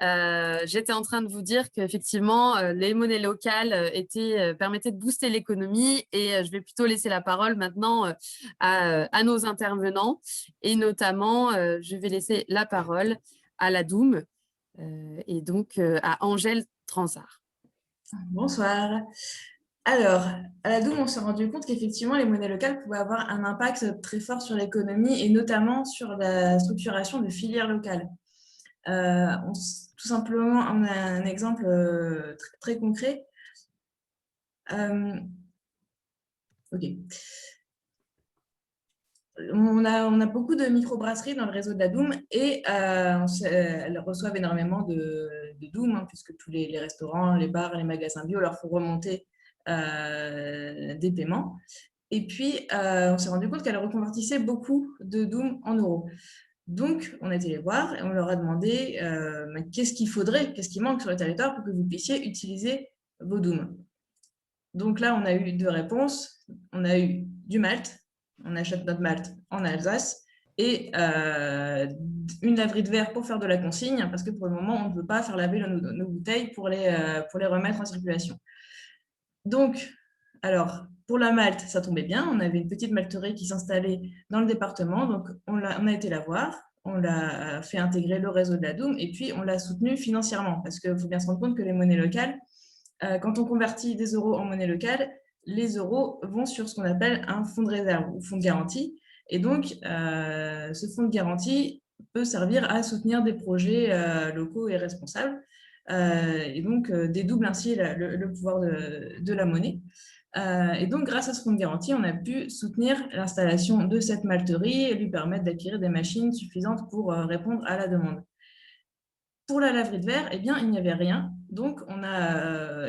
j'étais en train de vous dire qu'effectivement, les monnaies locales permettaient de booster l'économie et je vais plutôt laisser la parole maintenant à nos intervenants et notamment, je vais laisser la parole à la Doum et donc à Angèle Transart. Bonsoir. Alors, à la Doum, on s'est rendu compte qu'effectivement, les monnaies locales pouvaient avoir un impact très fort sur l'économie et notamment sur la structuration de filières locales. Tout simplement, on a un exemple très concret. Ok. On a beaucoup de microbrasseries dans le réseau de la Doum et elles reçoivent énormément de Doum, hein, puisque tous les restaurants, les bars, les magasins bio leur font remonter des paiements. Et puis, on s'est rendu compte qu'elles reconvertissaient beaucoup de Doum en euros. Donc, on a été les voir et on leur a demandé qu'est-ce qu'il faudrait, qu'est-ce qui manque sur le territoire pour que vous puissiez utiliser vos Doum. Donc là, on a eu deux réponses. On a eu du malt. On achète notre malt en Alsace et une laverie de verre pour faire de la consigne, parce que pour le moment, on ne veut pas faire laver nos bouteilles pour les remettre en circulation. Donc, alors, pour la malt, ça tombait bien. On avait une petite malterie qui s'installait dans le département. Donc, on a été la voir. On l'a fait intégrer le réseau de la Doum et puis on l'a soutenu financièrement, parce qu'il faut bien se rendre compte que les monnaies locales, quand on convertit des euros en monnaie locale, les euros vont sur ce qu'on appelle un fonds de réserve ou fonds de garantie. Et donc, ce fonds de garantie peut servir à soutenir des projets locaux et responsables. Et donc, dédouble ainsi le pouvoir de la monnaie. Et donc, grâce à ce fonds de garantie, on a pu soutenir l'installation de cette malterie et lui permettre d'acquérir des machines suffisantes pour répondre à la demande. Pour la laverie de verre, eh bien, il n'y avait rien. Donc, on a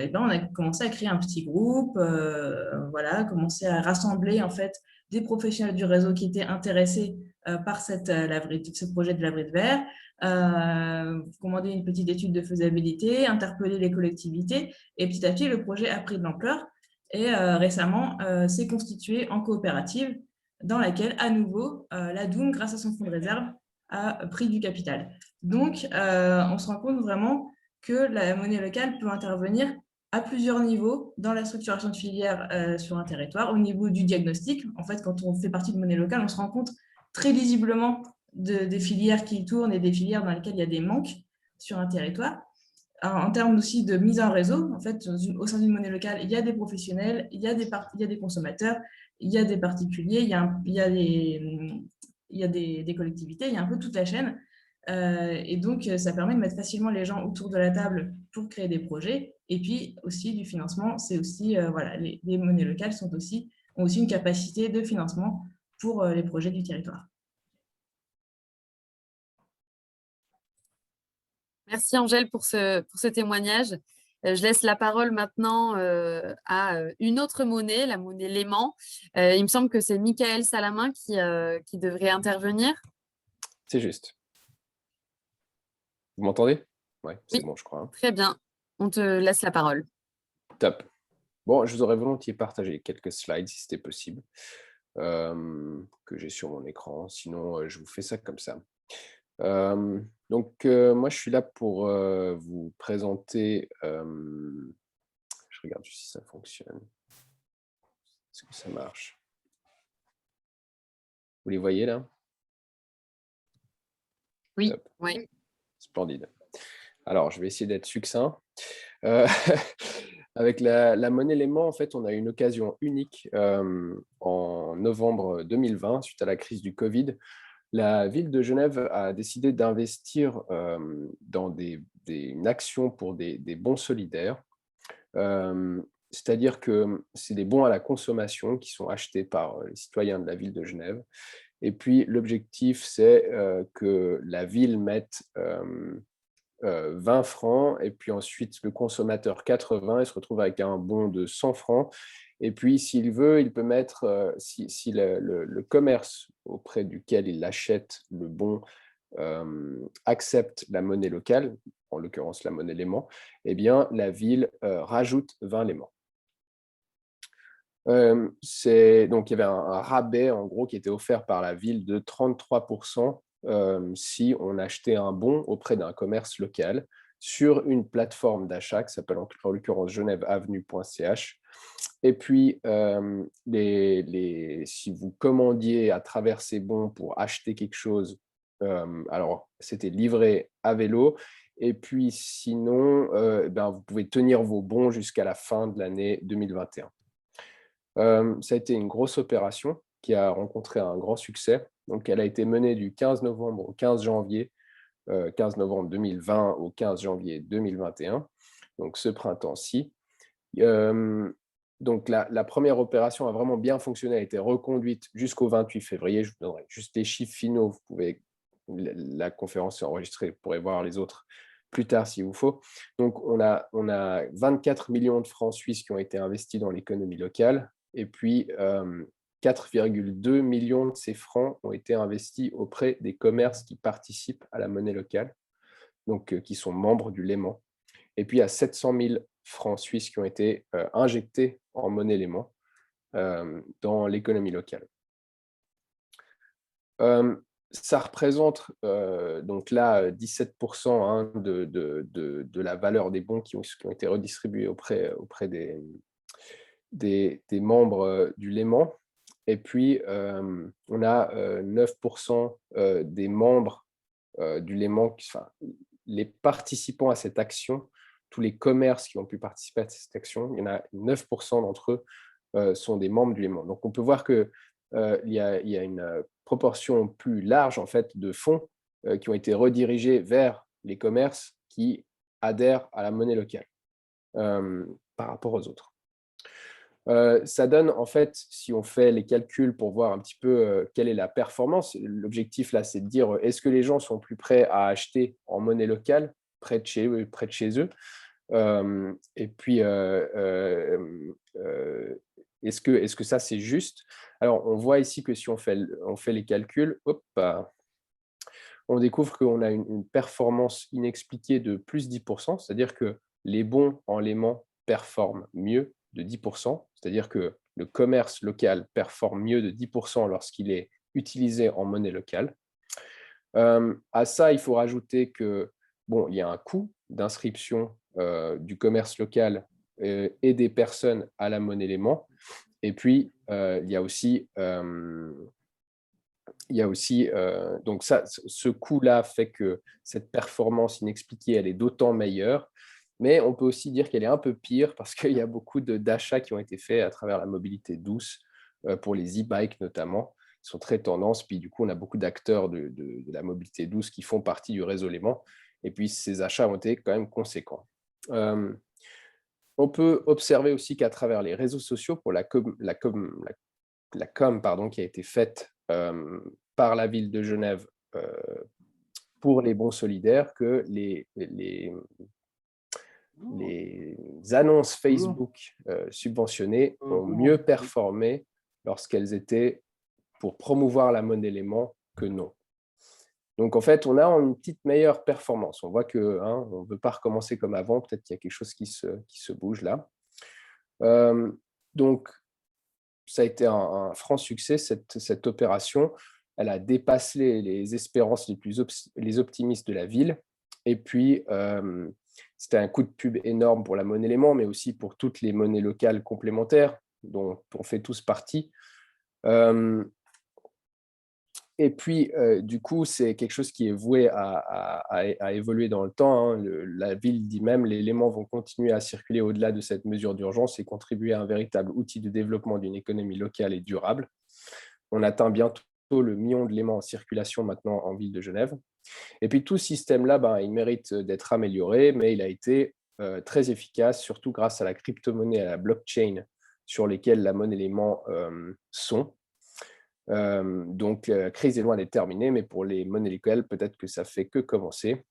commencé à créer un petit groupe, voilà, commencé à rassembler en fait des professionnels du réseau qui étaient intéressés par ce projet de laverie de verre, commander une petite étude de faisabilité, interpeller les collectivités, et petit à petit, le projet a pris de l'ampleur et récemment s'est constitué en coopérative dans laquelle, à nouveau, la Doum, grâce à son fonds de réserve, a pris du capital. Donc, on se rend compte vraiment que la monnaie locale peut intervenir à plusieurs niveaux dans la structuration de filières sur un territoire. Au niveau du diagnostic, en fait, quand on fait partie de monnaie locale, on se rend compte très visiblement des filières qui tournent et des filières dans lesquelles il y a des manques sur un territoire. En termes aussi de mise en réseau, en fait, au sein d'une monnaie locale, il y a des professionnels, il y a des consommateurs, il y a des particuliers, il y a des collectivités, il y a un peu toute la chaîne. Et donc, ça permet de mettre facilement les gens autour de la table pour créer des projets. Et puis aussi du financement, c'est aussi, voilà, les monnaies locales ont aussi une capacité de financement pour les projets du territoire. Merci Angèle pour ce témoignage. Je laisse la parole maintenant à une autre monnaie, la monnaie Léman. Il me semble que c'est Michael Salamin qui devrait intervenir. C'est juste. Vous m'entendez? Ouais, c'est Oui, bon, je crois, hein. très bien. On te laisse la parole. Top. Bon, je vous aurais volontiers partagé quelques slides si c'était possible, que j'ai sur mon écran. Sinon, je vous fais ça comme ça. Moi, je suis là pour vous présenter. Je regarde juste si ça fonctionne. Est-ce que ça marche? Vous les voyez là? Oui, Top. oui. Splendide. Alors, je vais essayer d'être succinct. Avec la monnaie Léman, en fait, on a eu une occasion unique en novembre 2020, suite à la crise du Covid. La ville de Genève a décidé d'investir dans une action pour des bons solidaires. C'est-à-dire que c'est des bons à la consommation qui sont achetés par les citoyens de la ville de Genève. Et puis, l'objectif, c'est que la ville mette 20 francs, et puis ensuite le consommateur 80, il se retrouve avec un bon de 100 francs. Et puis, s'il veut, il peut mettre, si le commerce auprès duquel il achète le bon accepte la monnaie locale, en l'occurrence la monnaie Léman, eh bien, la ville rajoute 20 Lémans. Donc, il y avait un rabais, en gros, qui était offert par la ville de 33% si on achetait un bon auprès d'un commerce local sur une plateforme d'achat qui s'appelle en l'occurrence genèveavenue.ch. Et puis, si vous commandiez à travers ces bons pour acheter quelque chose, alors c'était livré à vélo. Et puis sinon, vous pouvez tenir vos bons jusqu'à la fin de l'année 2021. Ça a été une grosse opération qui a rencontré un grand succès. Donc, elle a été menée du 15 novembre au 15 janvier, 15 novembre 2020 au 15 janvier 2021, donc ce printemps-ci. Donc, la première opération a vraiment bien fonctionné, a été reconduite jusqu'au 28 février. Je vous donnerai juste les chiffres finaux. Vous pouvez, la conférence est enregistrée, vous pourrez voir les autres plus tard s'il vous faut. Donc, on a 24 millions de francs suisses qui ont été investis dans l'économie locale. Et puis, 4,2 millions de ces francs ont été investis auprès des commerces qui participent à la monnaie locale, donc qui sont membres du Léman. Et puis, il y a 700 000 francs suisses qui ont été injectés en monnaie Léman dans l'économie locale. Ça représente donc là 17% de la valeur des bons qui ont été redistribués auprès des membres du Léman. Et puis, on a 9% des membres du Léman, les participants à cette action, tous les commerces qui ont pu participer à cette action, il y en a 9% d'entre eux sont des membres du Léman. Donc, on peut voir qu'il y a une proportion plus large en fait, de fonds qui ont été redirigés vers les commerces qui adhèrent à la monnaie locale par rapport aux autres. Ça donne, en fait, si on fait les calculs pour voir un petit peu quelle est la performance, l'objectif là, c'est de dire est-ce que les gens sont plus prêts à acheter en monnaie locale près de chez eux et puis, est-ce que ça, c'est juste? Alors, on voit ici que si on fait les calculs, on découvre qu'on a une performance inexpliquée de plus 10%, c'est-à-dire que les bons en Léman performent mieux de 10%, c'est-à-dire que le commerce local performe mieux de 10% lorsqu'il est utilisé en monnaie locale. À ça, il faut rajouter que, bon, il y a un coût d'inscription du commerce local et des personnes à la monnaie Léman. Et puis, il y a aussi donc ça, ce coût-là fait que cette performance inexpliquée, elle est d'autant meilleure. Mais on peut aussi dire qu'elle est un peu pire parce qu'il y a beaucoup d'achats qui ont été faits à travers la mobilité douce, pour les e-bikes notamment, qui sont très tendance. Puis du coup, on a beaucoup d'acteurs de la mobilité douce qui font partie du réseau Léman. Et puis, ces achats ont été quand même conséquents. On peut observer aussi qu'à travers les réseaux sociaux, pour la com qui a été faite par la ville de Genève pour les bons solidaires, que les annonces Facebook subventionnées ont mieux performé lorsqu'elles étaient pour promouvoir la monnaie Léman que non. Donc, en fait, on a une petite meilleure performance. On voit qu'on ne veut pas recommencer comme avant. Peut-être qu'il y a quelque chose qui se bouge là. Donc, ça a été un franc succès, cette opération. Elle a dépassé les espérances les optimistes de la ville. Et puis, c'était un coup de pub énorme pour la monnaie Léman, mais aussi pour toutes les monnaies locales complémentaires dont on fait tous partie. Et puis, du coup, c'est quelque chose qui est voué à évoluer dans le temps. Hein. La ville dit même, les éléments vont continuer à circuler au-delà de cette mesure d'urgence et contribuer à un véritable outil de développement d'une économie locale et durable. On atteint bientôt le million d'éléments en circulation maintenant en ville de Genève. Et puis, tout ce système-là, il mérite d'être amélioré, mais il a été très efficace, surtout grâce à la crypto-monnaie et à la blockchain sur lesquelles la monnaie élément sont. Donc, la crise est loin d'être terminée, mais pour les monnaies locales, peut-être que ça fait que commencer.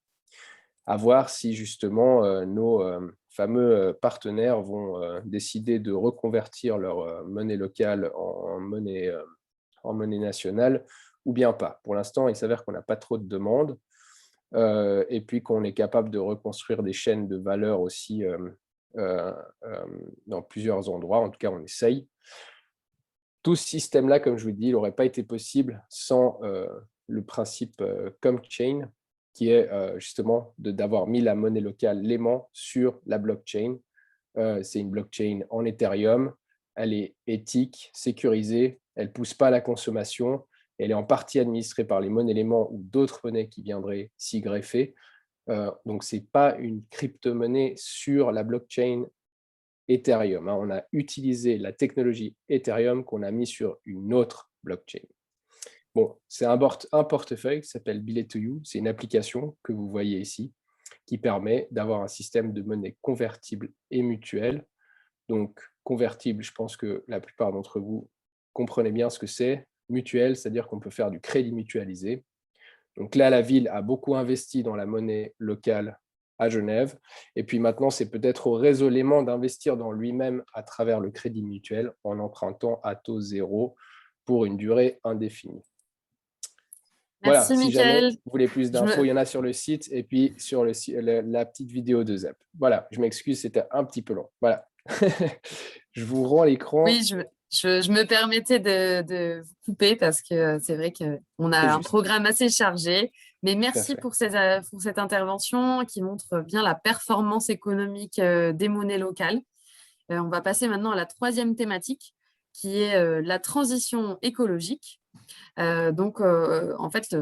À voir si justement nos fameux partenaires vont décider de reconvertir leur monnaie locale en monnaie nationale ou bien pas. Pour l'instant, il s'avère qu'on n'a pas trop de demandes et puis qu'on est capable de reconstruire des chaînes de valeur aussi dans plusieurs endroits. En tout cas, on essaye. Tout ce système-là, comme je vous dis, il n'aurait pas été possible sans le principe CompChain, qui est justement d'avoir mis la monnaie locale, l'aimant, sur la blockchain. C'est une blockchain en Ethereum. Elle est éthique, sécurisée, elle ne pousse pas à la consommation, elle est en partie administrée par les monnaies éléments ou d'autres monnaies qui viendraient s'y greffer. Donc, ce n'est pas une crypto-monnaie sur la blockchain Ethereum. On a utilisé la technologie Ethereum qu'on a mis sur une autre blockchain. Bon, c'est un portefeuille qui s'appelle Billet2You. C'est une application que vous voyez ici qui permet d'avoir un système de monnaie convertible et mutuelle. Donc, convertible, je pense que la plupart d'entre vous comprenez bien ce que c'est. Mutuel, c'est-à-dire qu'on peut faire du crédit mutualisé. Donc là, la ville a beaucoup investi dans la monnaie locale à Genève. Et puis maintenant, c'est peut-être au réseau Léman d'investir dans lui-même à travers le crédit mutuel en empruntant à taux zéro pour une durée indéfinie. Voilà, Merci, si jamais Mickaël. vous voulez plus d'infos, il y en a sur le site et puis sur la petite vidéo de Zep. Voilà, je m'excuse, c'était un petit peu long. Voilà. Je vous rends l'écran. Oui, je me permettais de vous couper parce que c'est vrai qu'on a C'est un juste, programme assez chargé. Mais tout à merci fait. pour cette intervention qui montre bien la performance économique des monnaies locales. On va passer maintenant à la troisième thématique qui est la transition écologique. En fait,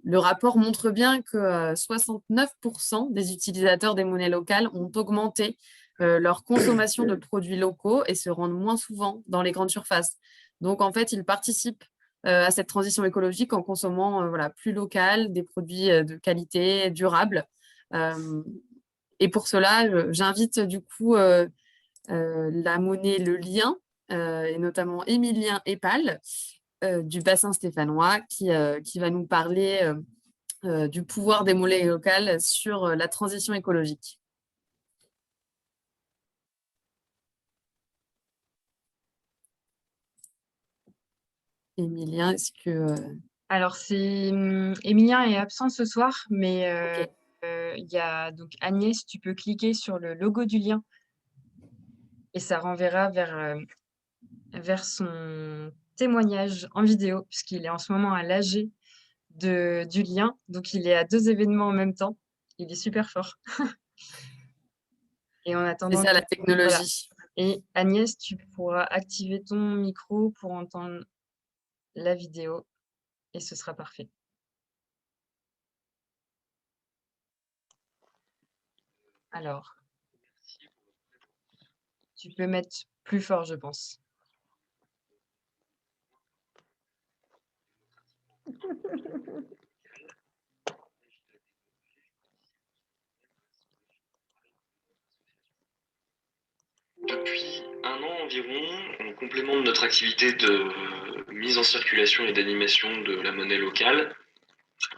le rapport montre bien que 69% des utilisateurs des monnaies locales ont augmenté leur consommation de produits locaux et se rendent moins souvent dans les grandes surfaces. Donc, en fait, ils participent à cette transition écologique en consommant plus local, des produits de qualité, durables. Euh, et pour cela, j'invite du coup la monnaie Le Lien, et notamment Émilien Epal, du bassin stéphanois, qui va nous parler du pouvoir des monnaies locales sur la transition écologique. Émilien, est-ce que... Alors, Émilien est absent ce soir, mais Ok. il y a donc Agnès, tu peux cliquer sur le logo du lien et ça renverra vers son témoignage en vidéo, puisqu'il est en ce moment à l'AG du lien. Donc, il est à 2 événements en même temps. Il est super fort. Et en C'est attendant ça la voilà. technologie. Et Agnès, tu pourras activer ton micro pour entendre la vidéo et ce sera parfait. Alors, tu peux mettre plus fort, je pense. Depuis un an environ, en complément de notre activité de mise en circulation et d'animation de la monnaie locale,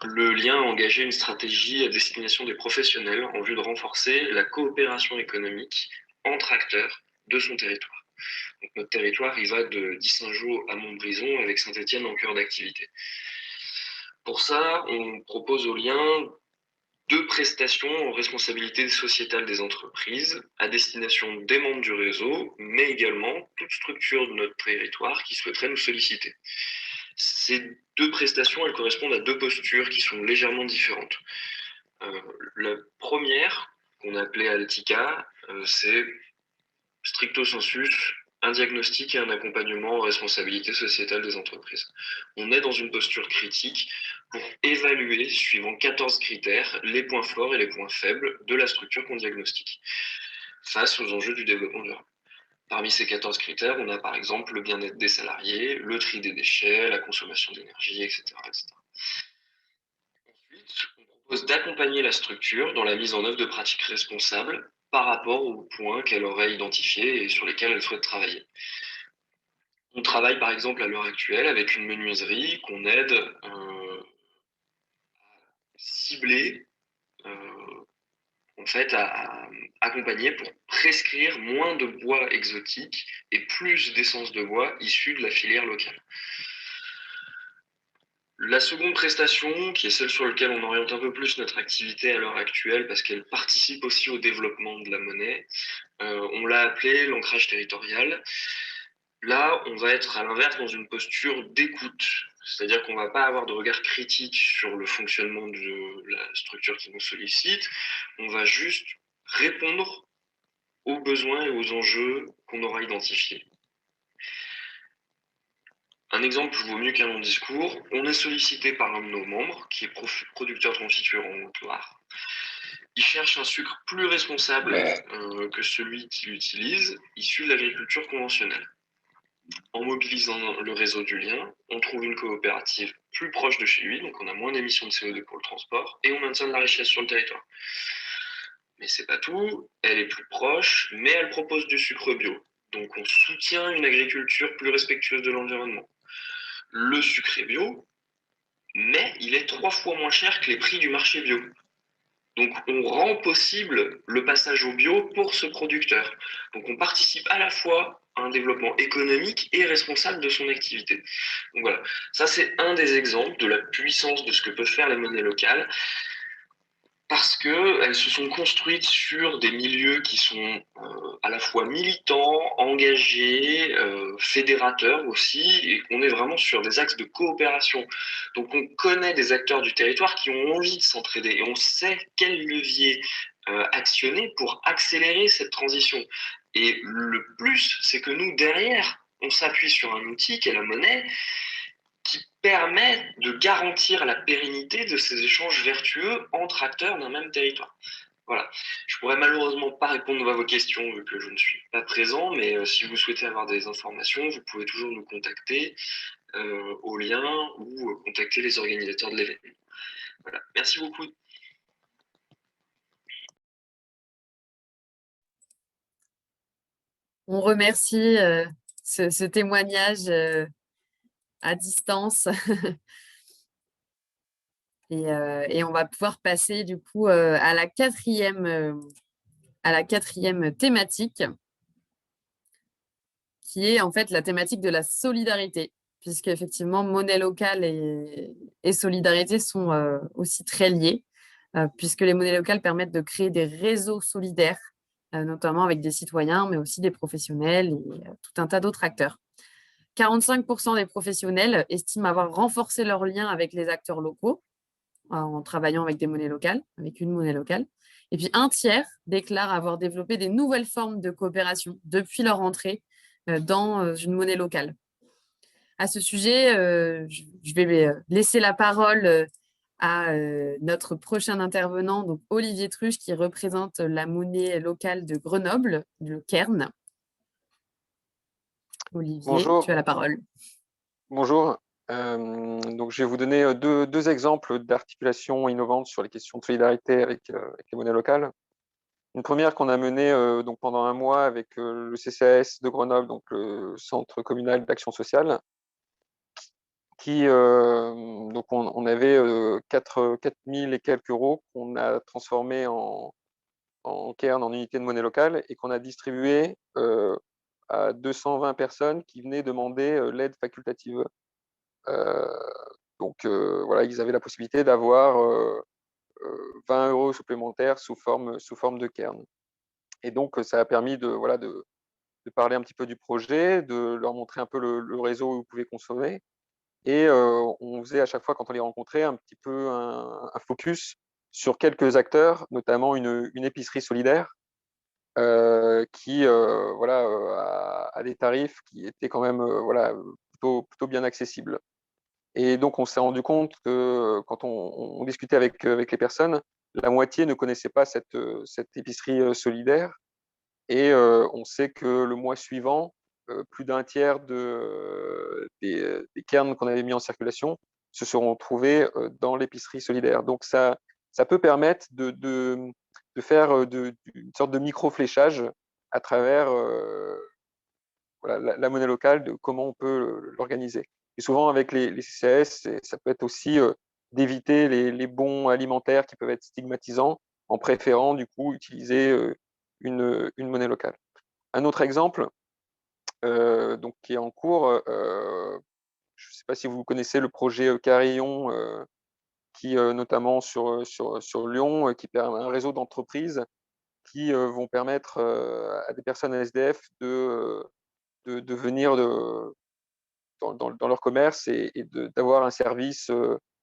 le lien a engagé une stratégie à destination des professionnels en vue de renforcer la coopération économique entre acteurs de son territoire. Donc notre territoire, il va de Dissingeau à Montbrison avec Saint-Étienne en cœur d'activité. Pour ça, on propose au lien 2 prestations en responsabilité sociétale des entreprises à destination des membres du réseau, mais également toute structure de notre territoire qui souhaiterait nous solliciter. Ces 2 prestations, elles correspondent à 2 postures qui sont légèrement différentes. La première, qu'on appelait Altica, c'est stricto sensus un diagnostic et un accompagnement en responsabilité sociétale des entreprises. On est dans une posture critique pour évaluer, suivant 14 critères, les points forts et les points faibles de la structure qu'on diagnostique face aux enjeux du développement durable. Parmi ces 14 critères, on a par exemple le bien-être des salariés, le tri des déchets, la consommation d'énergie, etc., etc. Ensuite, on propose d'accompagner la structure dans la mise en œuvre de pratiques responsables par rapport aux points qu'elle aurait identifiés et sur lesquels elle souhaite travailler. On travaille par exemple à l'heure actuelle avec une menuiserie qu'on aide à cibler, en fait, à accompagner pour prescrire moins de bois exotiques et plus d'essence de bois issue de la filière locale. La seconde prestation, qui est celle sur laquelle on oriente un peu plus notre activité à l'heure actuelle, parce qu'elle participe aussi au développement de la monnaie, on l'a appelée l'ancrage territorial. Là, on va être à l'inverse dans une posture d'écoute. C'est-à-dire qu'on ne va pas avoir de regard critique sur le fonctionnement de la structure qui nous sollicite. On va juste répondre aux besoins et aux enjeux qu'on aura identifiés. Un exemple vaut mieux qu'un long discours. On est sollicité par un de nos membres, qui est producteur de confiture en Haute-Loire. Il cherche un sucre plus responsable que celui qu'il utilise, issu de l'agriculture conventionnelle. En mobilisant le réseau du lien, on trouve une coopérative plus proche de chez lui, donc on a moins d'émissions de CO2 pour le transport, et on maintient de la richesse sur le territoire. Mais c'est pas tout, elle est plus proche, mais elle propose du sucre bio. Donc on soutient une agriculture plus respectueuse de l'environnement. Le sucre est bio, mais il est 3 fois moins cher que les prix du marché bio. Donc on rend possible le passage au bio pour ce producteur. Donc on participe à la fois à un développement économique et responsable de son activité. Donc voilà, ça c'est un des exemples de la puissance de ce que peuvent faire les monnaies locales, parce qu'elles se sont construites sur des milieux qui sont à la fois militants, engagés, fédérateurs aussi, et qu'on est vraiment sur des axes de coopération. Donc on connaît des acteurs du territoire qui ont envie de s'entraider, et on sait quel levier actionner pour accélérer cette transition. Et le plus, c'est que nous, derrière, on s'appuie sur un outil qui est la monnaie, qui permet de garantir la pérennité de ces échanges vertueux entre acteurs d'un même territoire. Voilà. Je pourrais malheureusement pas répondre à vos questions vu que je ne suis pas présent, mais si vous souhaitez avoir des informations, vous pouvez toujours nous contacter au lien ou contacter les organisateurs de l'événement. Voilà. Merci beaucoup. On remercie ce témoignage à distance. Et on va pouvoir passer du coup à la quatrième thématique, qui est en fait la thématique de la solidarité, puisque effectivement monnaie locale et solidarité sont aussi très liées, puisque les monnaies locales permettent de créer des réseaux solidaires, notamment avec des citoyens, mais aussi des professionnels et tout un tas d'autres acteurs. 45% des professionnels estiment avoir renforcé leur lien avec les acteurs locaux en travaillant avec des monnaies locales, avec une monnaie locale. Et puis un tiers déclarent avoir développé des nouvelles formes de coopération depuis leur entrée dans une monnaie locale. À ce sujet, je vais laisser la parole à notre prochain intervenant, donc Olivier Truche, qui représente la monnaie locale de Grenoble, le Cairn. Olivier, Bonjour. tu as la parole. Bonjour. Donc, je vais vous donner deux exemples d'articulation innovante sur les questions de solidarité avec les monnaies locales. Une première qu'on a menée donc pendant un mois avec le CCAS de Grenoble, donc le Centre communal d'action sociale, qui donc on avait 4 000 et quelques euros qu'on a transformés en cairn, en unité de monnaie locale, et qu'on a distribué à 220 personnes qui venaient demander l'aide facultative. Donc voilà, ils avaient la possibilité d'avoir 20 euros supplémentaires sous forme de cairn. Et donc ça a permis de parler un petit peu du projet, de leur montrer un peu le réseau où vous pouvez consommer. Et on faisait à chaque fois, quand on les rencontrait, un petit peu un focus sur quelques acteurs, notamment une épicerie solidaire qui a des tarifs qui étaient quand même plutôt bien accessibles. Et donc, on s'est rendu compte que quand on discutait avec les personnes, la moitié ne connaissait pas cette épicerie solidaire. Et on sait que le mois suivant, plus d'un tiers des cairns qu'on avait mis en circulation se seront trouvés dans l'épicerie solidaire. Donc, ça peut permettre de faire une sorte de micro-fléchage à travers la monnaie locale, de comment on peut l'organiser. Et souvent, avec les CCAS, ça peut être aussi d'éviter les bons alimentaires qui peuvent être stigmatisants, en préférant du coup utiliser une monnaie locale. Un autre exemple donc, qui est en cours, je ne sais pas si vous connaissez le projet Carillon, qui notamment sur Lyon, qui permet un réseau d'entreprises qui vont permettre à des personnes SDF de venir dans leur commerce et d'avoir un service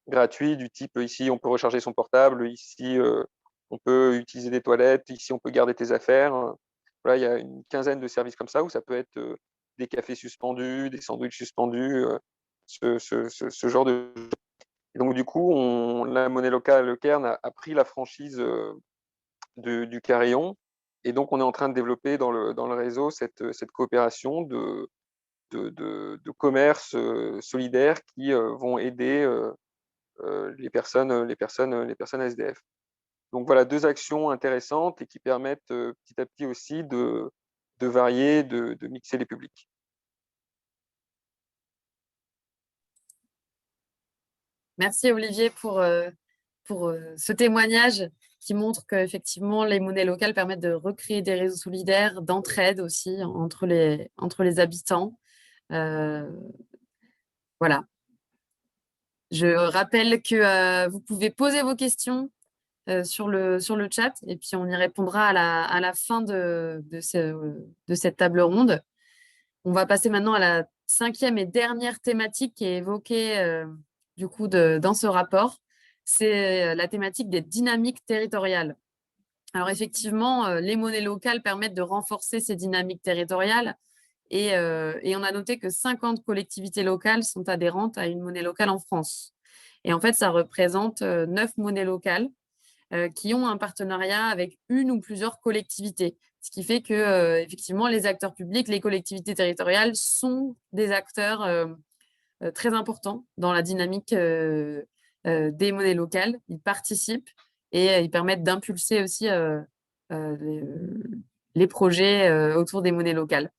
gratuit du type ici on peut recharger son portable, ici on peut utiliser des toilettes, ici on peut garder tes affaires. Voilà, il y a une quinzaine de services comme ça où ça peut être des cafés suspendus, des sandwichs suspendus, ce genre de. Et donc du coup, la monnaie locale Cairn a pris la franchise du Carillon, et donc on est en train de développer dans le réseau cette coopération de commerces solidaires qui vont aider les personnes SDF. Donc voilà 2 actions intéressantes et qui permettent petit à petit aussi de varier, de mixer les publics. Merci Olivier pour ce témoignage qui montre qu'effectivement, les monnaies locales permettent de recréer des réseaux solidaires, d'entraide aussi entre les habitants. Voilà. Je rappelle que vous pouvez poser vos questions sur le chat et puis on y répondra à la fin de cette table ronde. On va passer maintenant à la 5e et dernière thématique qui est évoquée du coup dans ce rapport. C'est la thématique des dynamiques territoriales. Alors effectivement, les monnaies locales permettent de renforcer ces dynamiques territoriales et on a noté que 50 collectivités locales sont adhérentes à une monnaie locale en France. Et en fait, ça représente 9 monnaies locales qui ont un partenariat avec une ou plusieurs collectivités. Ce qui fait que, effectivement, les acteurs publics, les collectivités territoriales sont des acteurs très importants dans la dynamique des monnaies locales. Ils participent et ils permettent d'impulser aussi les projets autour des monnaies locales.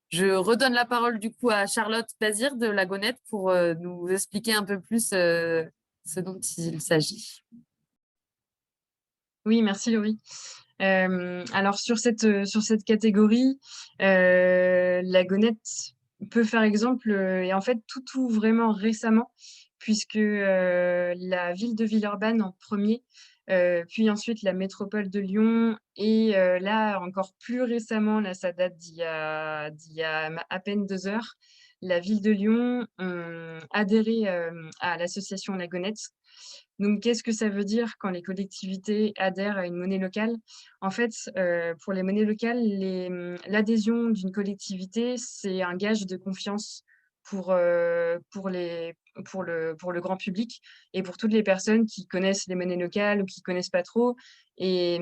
Je redonne la parole du coup à Charlotte Bazir de La Gonette pour nous expliquer un peu plus ce dont il s'agit. Oui, merci Laurie. Alors sur cette catégorie, La Gonette peut faire exemple, et en fait tout vraiment récemment, puisque la ville de Villeurbanne en premier, puis ensuite la métropole de Lyon, et là encore plus récemment, là ça date d'il y a à peine 2 heures, la ville de Lyon ont adhéré à l'association La Gonette. Donc, qu'est-ce que ça veut dire quand les collectivités adhèrent à une monnaie locale? En fait, pour les monnaies locales, l'adhésion d'une collectivité, c'est un gage de confiance pour, pour le grand public et pour toutes les personnes qui connaissent les monnaies locales ou qui connaissent pas trop et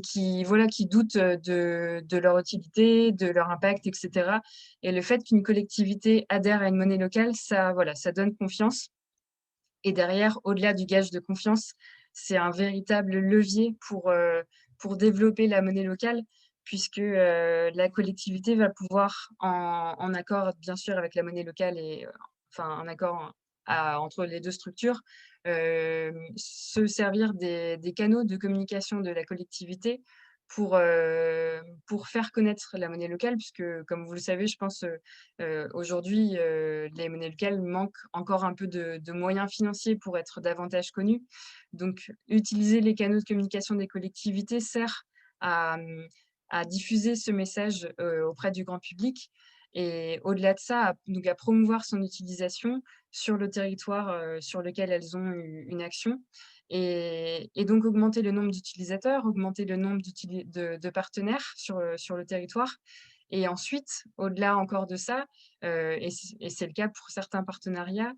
qui, voilà, qui doutent de leur utilité, de leur impact, etc. Et le fait qu'une collectivité adhère à une monnaie locale, ça, voilà, ça donne confiance. Et derrière, au-delà du gage de confiance, c'est un véritable levier pour développer la monnaie locale, puisque la collectivité va pouvoir, en accord bien sûr avec la monnaie locale et enfin en accord entre les deux structures, se servir des canaux de communication de la collectivité pour faire connaître la monnaie locale, puisque comme vous le savez, je pense, aujourd'hui, les monnaies locales manquent encore un peu de moyens financiers pour être davantage connues. Donc utiliser les canaux de communication des collectivités sert à, à diffuser ce message, auprès du grand public, et au-delà de ça, donc à promouvoir son utilisation sur le territoire, sur lequel elles ont une action. Et donc augmenter le nombre d'utilisateurs, augmenter le nombre de partenaires sur le territoire. Et ensuite, au-delà encore de ça, et c'est le cas pour certains partenariats,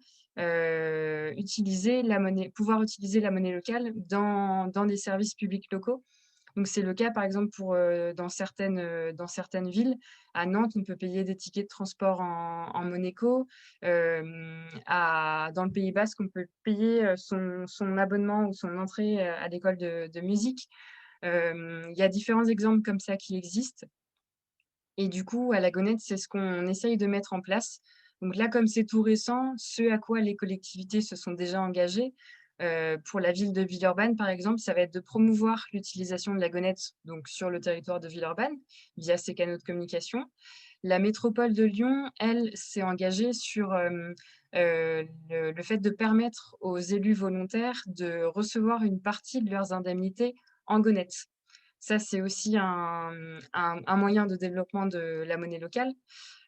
pouvoir utiliser la monnaie locale dans des services publics locaux. Donc c'est le cas par exemple dans certaines villes. À Nantes, on peut payer des tickets de transport en Monéco. Dans le Pays Basque, on peut payer son abonnement ou son entrée à l'école de musique. Il y a différents exemples comme ça qui existent. Et du coup, à La Gonette, c'est ce qu'on essaye de mettre en place. Donc là, comme c'est tout récent, ce à quoi les collectivités se sont déjà engagées, pour la ville de Villeurbanne, par exemple, ça va être de promouvoir l'utilisation de La Gonette donc, sur le territoire de Villeurbanne via ses canaux de communication. La métropole de Lyon, elle, s'est engagée sur le fait de permettre aux élus volontaires de recevoir une partie de leurs indemnités en Gonette. Ça, c'est aussi un moyen de développement de la monnaie locale.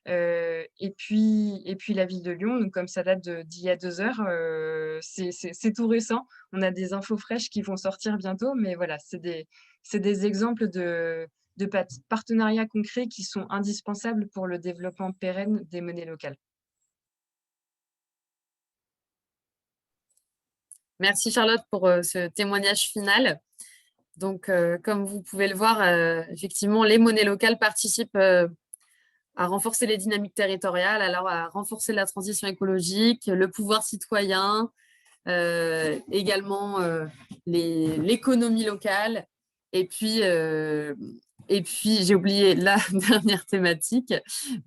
Et puis la ville de Lyon, donc comme ça date d'il y a 2 heures, c'est tout récent. On a des infos fraîches qui vont sortir bientôt, mais voilà, c'est des exemples de partenariats concrets qui sont indispensables pour le développement pérenne des monnaies locales. Merci Charlotte pour ce témoignage final. Donc, comme vous pouvez le voir, effectivement, les monnaies locales participent à renforcer les dynamiques territoriales, alors à renforcer la transition écologique, le pouvoir citoyen, également l'économie locale. Et puis j'ai oublié la dernière thématique,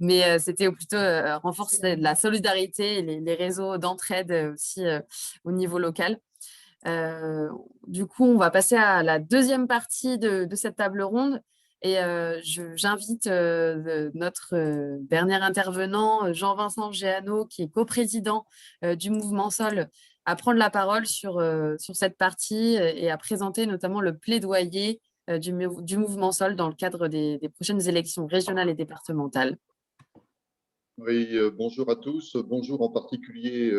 mais c'était plutôt renforcer la solidarité et les réseaux d'entraide aussi au niveau local. Du coup, on va passer à la deuxième partie de cette table ronde. Et j'invite notre dernier intervenant, Jean-Vincent Géano, qui est coprésident du mouvement Sol, à prendre la parole sur cette partie et à présenter notamment le plaidoyer du mouvement Sol dans le cadre des prochaines élections régionales et départementales. Oui, bonjour à tous. Bonjour en particulier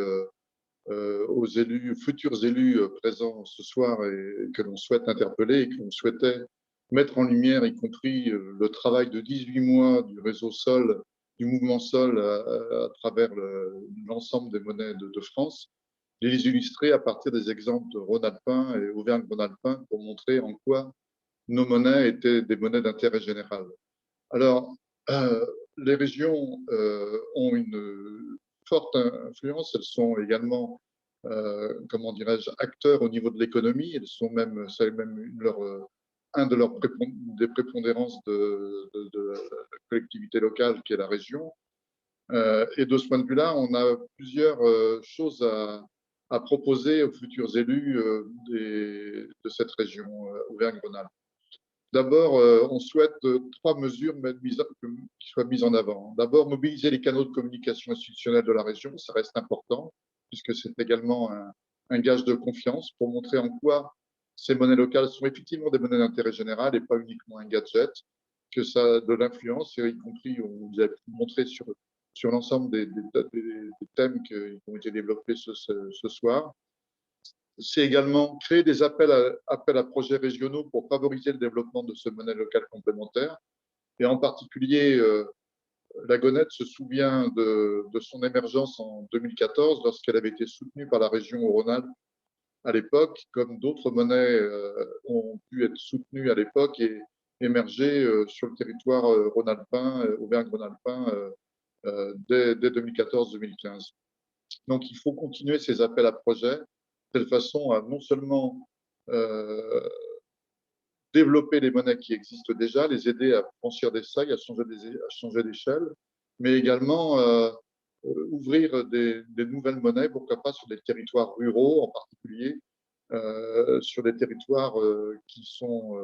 aux élus, futurs élus présents ce soir et que l'on souhaite interpeller et que l'on souhaitait mettre en lumière, y compris le travail de 18 mois du réseau Sol, du mouvement Sol à travers l'ensemble des monnaies de France, et les illustrer à partir des exemples de Rhône-Alpin et Auvergne-Rhône-Alpin pour montrer en quoi nos monnaies étaient des monnaies d'intérêt général. Alors, les régions ont une forte influence. Elles sont également, comment dirais-je, acteurs au niveau de l'économie. Elles sont même, c'est même un de leurs des prépondérances de la collectivité locale qui est la région. Et de ce point de vue-là, on a plusieurs choses à proposer aux futurs élus de cette région Auvergne-Rhône-Alpes. D'abord, on souhaite 3 mesures qui soient mises en avant. D'abord, mobiliser les canaux de communication institutionnels de la région, ça reste important, puisque c'est également un gage de confiance pour montrer en quoi ces monnaies locales sont effectivement des monnaies d'intérêt général et pas uniquement un gadget, que ça a de l'influence, y compris, on vous a montré sur l'ensemble des thèmes qui ont été développés ce soir. C'est également créer des appels à projets régionaux pour favoriser le développement de ce monnaie locale complémentaire. Et en particulier, la Gonette se souvient de son émergence en 2014 lorsqu'elle avait été soutenue par la région Rhône-Alpes à l'époque, comme d'autres monnaies ont pu être soutenues à l'époque et émerger sur le territoire rhône-alpin, Auvergne-Rhône-Alpin, dès 2014-2015. Donc, il faut continuer ces appels à projets de telle façon à non seulement développer les monnaies qui existent déjà, les aider à franchir des seuils, à changer d'échelle, mais également ouvrir des nouvelles monnaies, pourquoi pas sur des territoires ruraux en particulier, sur des territoires qui sont…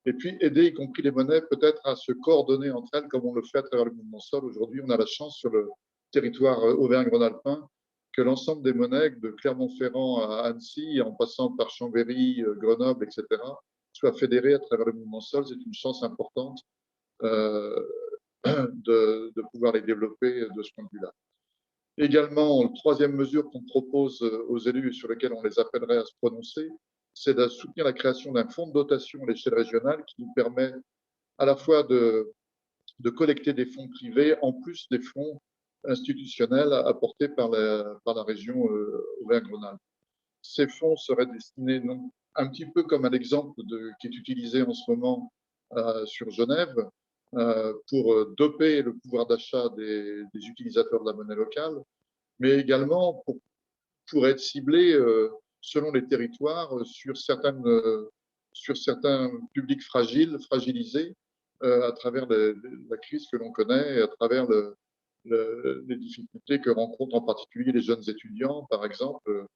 et puis aider, y compris les monnaies, peut-être à se coordonner entre elles, comme on le fait à travers le mouvement Sol. Aujourd'hui, on a la chance sur le territoire Auvergne-Rhône-Alpin que l'ensemble des monnaies, de Clermont-Ferrand à Annecy, en passant par Chambéry, Grenoble, etc., soient fédérées à travers le mouvement Sol. C'est une chance importante de pouvoir les développer de ce point de vue-là. Également, la troisième mesure qu'on propose aux élus et sur laquelle on les appellerait à se prononcer, c'est de soutenir la création d'un fonds de dotation à l'échelle régionale qui nous permet à la fois de collecter des fonds privés en plus des fonds institutionnels apportés par la région Auvergne-Rhône-Alpes. Ces fonds seraient destinés un petit peu comme à l'exemple qui est utilisé en ce moment sur Genève pour doper le pouvoir d'achat des utilisateurs de la monnaie locale, mais également pour être ciblés selon les territoires sur certains publics fragilisés à travers la crise que l'on connaît et à travers les difficultés que rencontrent en particulier les jeunes étudiants, par exemple.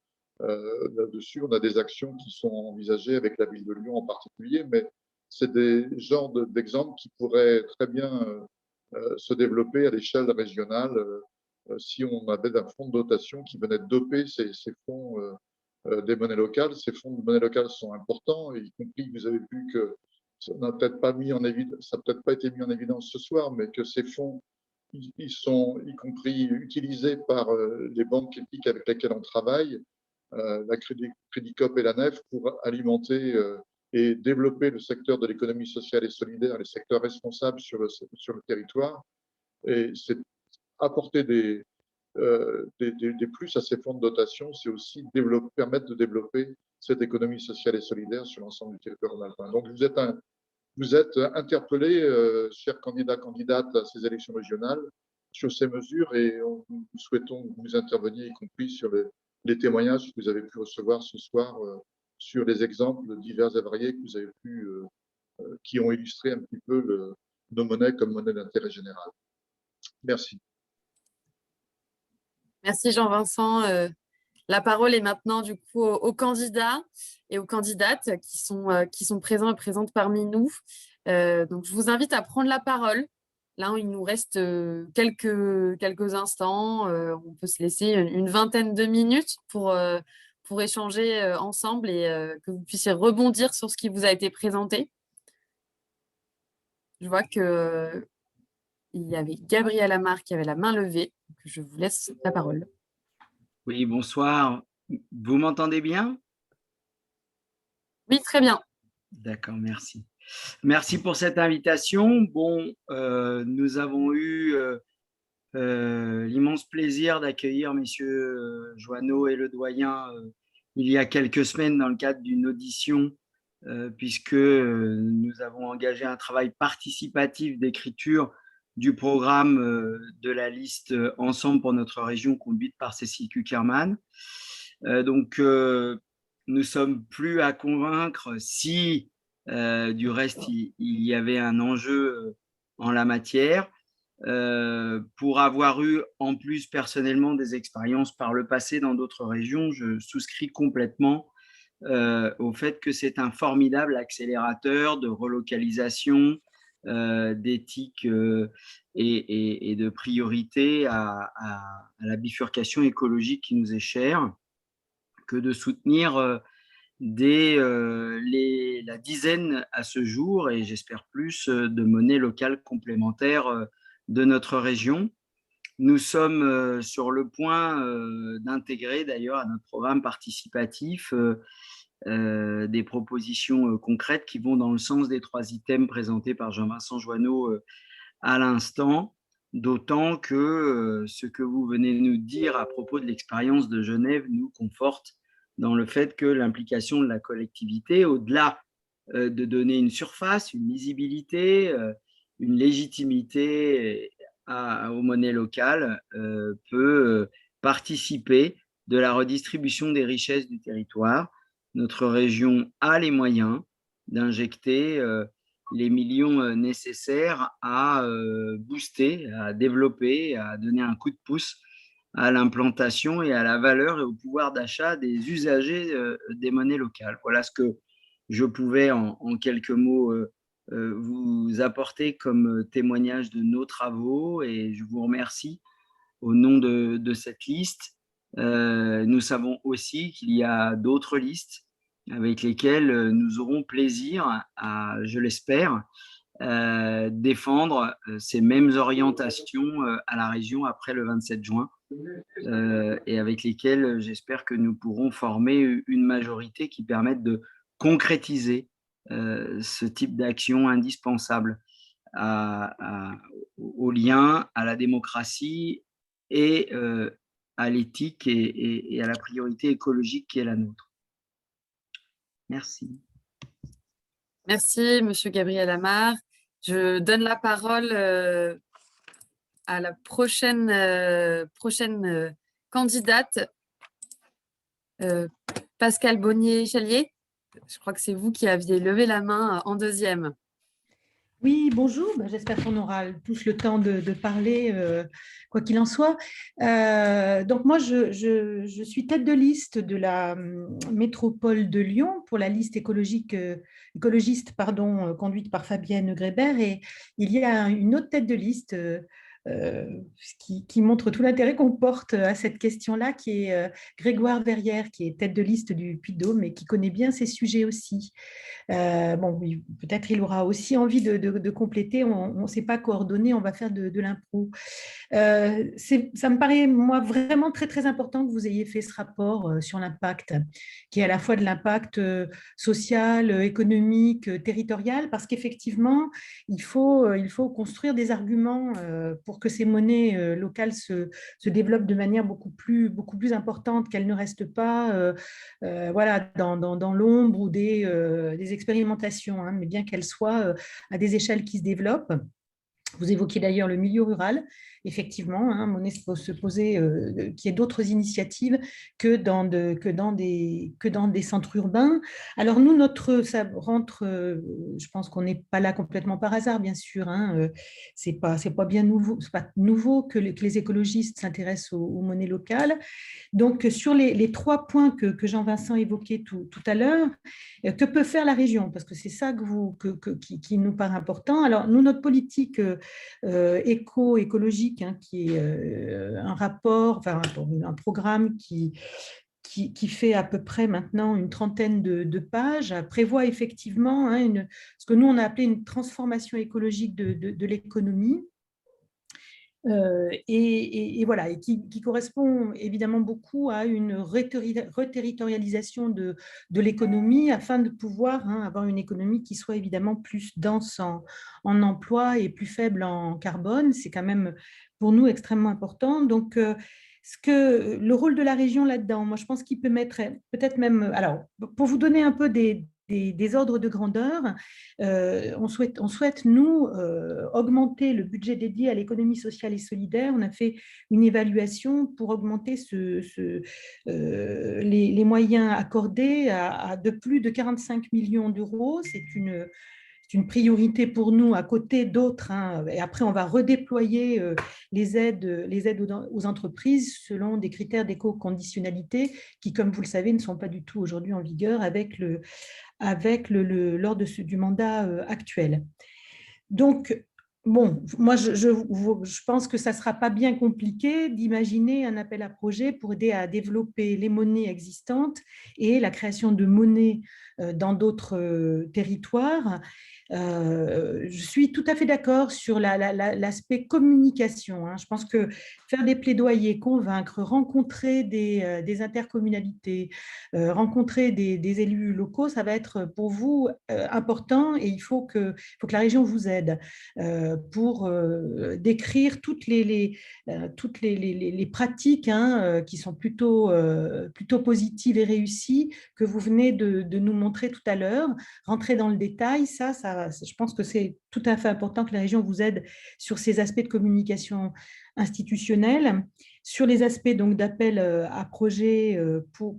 Là-dessus, on a des actions qui sont envisagées avec la ville de Lyon en particulier, mais c'est des genres d'exemples qui pourraient très bien se développer à l'échelle régionale si on avait un fonds de dotation qui venait de doper ces fonds des monnaies locales. Ces fonds de monnaie locale sont importants, y compris, vous avez vu que ça n'a peut-être pas mis en évidence, ça n'a peut-être pas été mis en évidence ce soir, mais que ces fonds, ils sont y compris utilisés par les banques éthiques avec lesquelles on travaille, la Crédit Coop et la Nef, pour alimenter et développer le secteur de l'économie sociale et solidaire, les secteurs responsables sur le territoire. Et c'est apporter des plus à ces fonds de dotation, c'est aussi permettre de développer cette économie sociale et solidaire sur l'ensemble du territoire alpin. Donc, vous êtes interpellés, chers candidats, candidates à ces élections régionales, sur ces mesures, et nous souhaitons que vous interveniez, y compris sur les témoignages que vous avez pu recevoir ce soir sur les exemples divers et variés que vous avez pu, qui ont illustré un petit peu nos monnaies comme monnaie d'intérêt général. Merci. Merci Jean-Vincent. La parole est maintenant du coup aux candidats et aux candidates qui sont présents et présentes parmi nous. Donc, je vous invite à prendre la parole. Là, il nous reste quelques instants. On peut se laisser une vingtaine de minutes pour échanger ensemble et que vous puissiez rebondir sur ce qui vous a été présenté. Je vois qu'il y avait Gabriel Amar qui avait la main levée. Je vous laisse la parole. Oui, bonsoir. Vous m'entendez bien? Oui, très bien. D'accord, merci. Merci pour cette invitation. Bon, nous avons eu l'immense plaisir d'accueillir messieurs Joanneau et Ledoyen il y a quelques semaines dans le cadre d'une audition, puisque nous avons engagé un travail participatif d'écriture du programme de la liste Ensemble pour notre région, conduite par Cécile Kuckerman. Donc, nous sommes plus à convaincre si, du reste, il y avait un enjeu en la matière. Pour avoir eu en plus personnellement des expériences par le passé dans d'autres régions, je souscris complètement au fait que c'est un formidable accélérateur de relocalisation, d'éthique et de priorité à la bifurcation écologique qui nous est chère, que de soutenir la dizaine à ce jour, et j'espère plus, de monnaies locales complémentaires de notre région. Nous sommes sur le point d'intégrer d'ailleurs à notre programme participatif des propositions concrètes qui vont dans le sens des 3 items présentés par Jean-Vincent Joanneau à l'instant, d'autant que ce que vous venez de nous dire à propos de l'expérience de Genève nous conforte dans le fait que l'implication de la collectivité, au-delà de donner une surface, une lisibilité, une légitimité aux monnaies locales, peut participer de la redistribution des richesses du territoire. Notre région a les moyens d'injecter les millions nécessaires à booster, à développer, à donner un coup de pouce à l'implantation et à la valeur et au pouvoir d'achat des usagers des monnaies locales. Voilà ce que je pouvais en quelques mots vous apporter comme témoignage de nos travaux, et je vous remercie au nom de cette liste. Nous savons aussi qu'il y a d'autres listes avec lesquelles nous aurons plaisir à, je l'espère, défendre ces mêmes orientations à la région après le 27 juin, et avec lesquelles j'espère que nous pourrons former une majorité qui permette de concrétiser ce type d'action indispensable au lien, à la démocratie et à l'éthique et à la priorité écologique qui est la nôtre. Merci. Merci, Monsieur Gabriel Amar. Je donne la parole à la prochaine candidate, Pascal Bonnier-Chalier. Je crois que c'est vous qui aviez levé la main en deuxième. Oui, bonjour. J'espère qu'on aura tous le temps de parler, quoi qu'il en soit. Donc moi, je suis tête de liste de la métropole de Lyon pour la liste écologiste conduite par Fabienne Grébert. Et il y a une autre tête de liste qui montre tout l'intérêt qu'on porte à cette question-là, qui est Grégoire Verrières, qui est tête de liste du Puy-de-Dôme et qui connaît bien ces sujets aussi. Bon, oui, peut-être il aura aussi envie de compléter. On ne s'est pas coordonné, on va faire de l'impro. Ça me paraît, moi, vraiment très, très important que vous ayez fait ce rapport sur l'impact, qui est à la fois de l'impact social, économique, territorial, parce qu'effectivement, il faut construire des arguments pour que ces monnaies locales se développent de manière beaucoup plus importante, qu'elles ne restent pas voilà, dans l'ombre ou des expérimentations, hein, mais bien qu'elles soient à des échelles qui se développent. Vous évoquiez d'ailleurs le milieu rural. Effectivement, hein, monnaie se poser qu'il y ait d'autres initiatives que dans des centres urbains. Alors nous, ça rentre, je pense qu'on n'est pas là complètement par hasard, bien sûr. Hein, c'est pas nouveau que les écologistes s'intéressent aux monnaies locales. Donc, sur les 3 points que Jean-Vincent évoquait tout à l'heure, que peut faire la région? Parce que c'est ça qui nous paraît important. Alors, nous, notre politique écologique, hein, qui est un rapport, enfin un programme qui fait à peu près maintenant une trentaine de pages, prévoit effectivement hein, ce que nous, on a appelé une transformation écologique de l'économie. Et voilà, et qui correspond évidemment beaucoup à une reterritorialisation de l'économie afin de pouvoir hein, avoir une économie qui soit évidemment plus dense en emploi et plus faible en carbone. C'est quand même pour nous extrêmement important. Donc, le rôle de la région là-dedans, moi je pense qu'il peut mettre peut-être même, alors pour vous donner un peu des ordres de grandeur, on souhaite nous, augmenter le budget dédié à l'économie sociale et solidaire. On a fait une évaluation pour augmenter les moyens accordés de plus de 45 millions d'euros. C'est une priorité pour nous à côté d'autres. Hein, et après, on va redéployer les aides aux entreprises selon des critères d'éco-conditionnalité qui, comme vous le savez, ne sont pas du tout aujourd'hui en vigueur lors du mandat actuel. Donc, bon, moi, je pense que ça ne sera pas bien compliqué d'imaginer un appel à projet pour aider à développer les monnaies existantes et la création de monnaies dans d'autres territoires. Je suis tout à fait d'accord sur l'aspect communication. Hein. Je pense que faire des plaidoyers, convaincre, rencontrer des intercommunalités, rencontrer des élus locaux, ça va être pour vous important et il faut que la région vous aide pour décrire toutes les pratiques hein, qui sont plutôt positives et réussies que vous venez de nous montrer tout à l'heure. Rentrer dans le détail, je pense que c'est tout à fait important que la région vous aide sur ces aspects de communication institutionnelle, sur les aspects donc d'appel à projet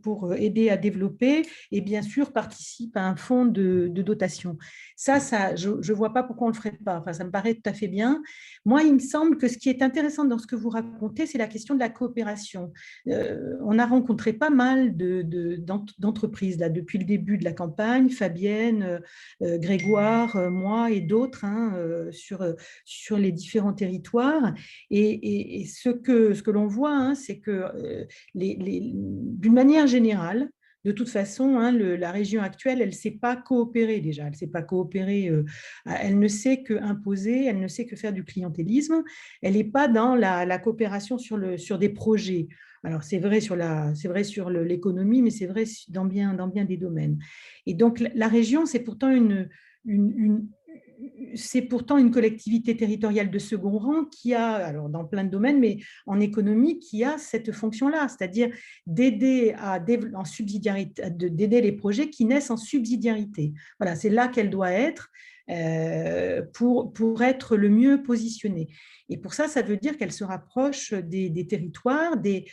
pour aider à développer et bien sûr participe à un fonds de dotation. Ça je ne vois pas pourquoi on ne le ferait pas. Enfin, ça me paraît tout à fait bien. Moi, il me semble que ce qui est intéressant dans ce que vous racontez, c'est la question de la coopération. On a rencontré pas mal d'entreprises là, depuis le début de la campagne, Fabienne, Grégoire, moi et d'autres hein, sur les différents territoires. Et ce que l'on voit, hein, c'est que d'une manière générale, de toute façon, hein, la région actuelle, elle ne sait pas coopérer déjà. Elle ne sait pas coopérer, elle ne sait que imposer, elle ne sait que faire du clientélisme. Elle n'est pas dans la coopération sur des projets. Alors, c'est vrai sur l'économie, mais c'est vrai dans bien des domaines. Et donc, la région, c'est pourtant une collectivité territoriale de second rang qui a, alors dans plein de domaines, mais en économie, qui a cette fonction-là, c'est-à-dire d'aider d'aider les projets qui naissent en subsidiarité. Voilà, c'est là qu'elle doit être pour être le mieux positionnée. Et pour ça, ça veut dire qu'elle se rapproche des territoires, des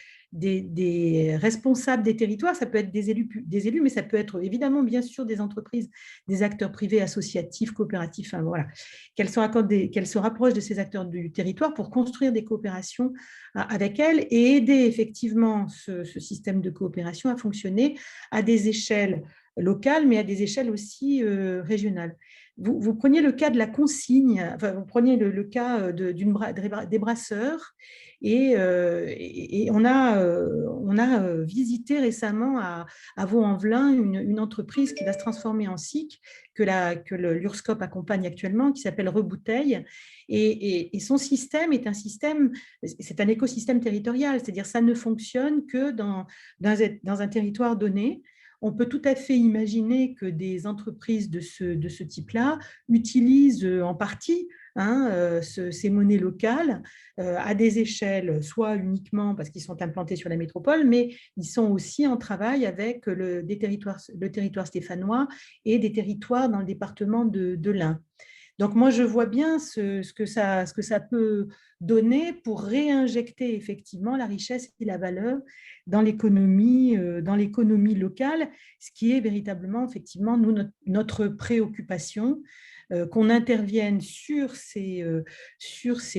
responsables des territoires. Ça peut être des élus, mais ça peut être évidemment, bien sûr, des entreprises, des acteurs privés, associatifs, coopératifs, enfin, voilà. Qu'elle se rapproche de ces acteurs du territoire pour construire des coopérations avec elles et aider effectivement ce système de coopération à fonctionner à des échelles locales, mais à des échelles aussi régionales. Vous preniez le cas de la consigne, enfin, vous preniez le cas des brasseurs, et on a visité récemment à Vaux-en-Velin une entreprise qui va se transformer en SIC, que l'URSSCOP accompagne actuellement, qui s'appelle Rebouteille. Et son système est c'est un écosystème territorial, c'est-à-dire ça ne fonctionne que dans un territoire donné. On peut tout à fait imaginer que des entreprises de ce type-là utilisent en partie ces monnaies locales à des échelles, soit uniquement parce qu'ils sont implantés sur la métropole, mais ils sont aussi en travail avec le territoire stéphanois et des territoires dans le département de l'Ain. Donc, moi, je vois bien ce que ça peut donner pour réinjecter effectivement la richesse et la valeur dans l'économie locale, ce qui est véritablement, effectivement, notre préoccupation, qu'on intervienne sur ces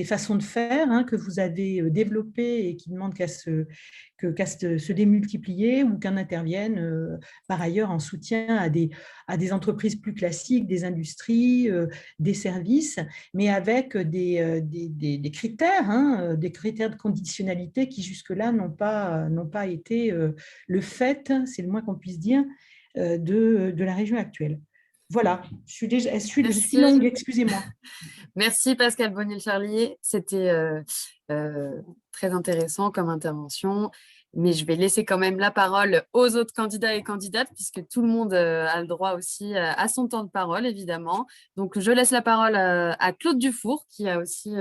façons de faire que vous avez développées et qui demandent qu'à se démultiplier, ou qu'on intervienne par ailleurs en soutien à des entreprises plus classiques, des industries, des services, mais avec des critères, des critères de conditionnalité qui jusque-là n'ont pas été le fait, c'est le moins qu'on puisse dire, de la région actuelle. Voilà, je suis longue, excusez-moi. Merci Pascal Bonil-Charlier, c'était très intéressant comme intervention, mais je vais laisser quand même la parole aux autres candidats et candidates, puisque tout le monde a le droit aussi à son temps de parole, évidemment. Donc, je laisse la parole à Claude Dufour, qui a aussi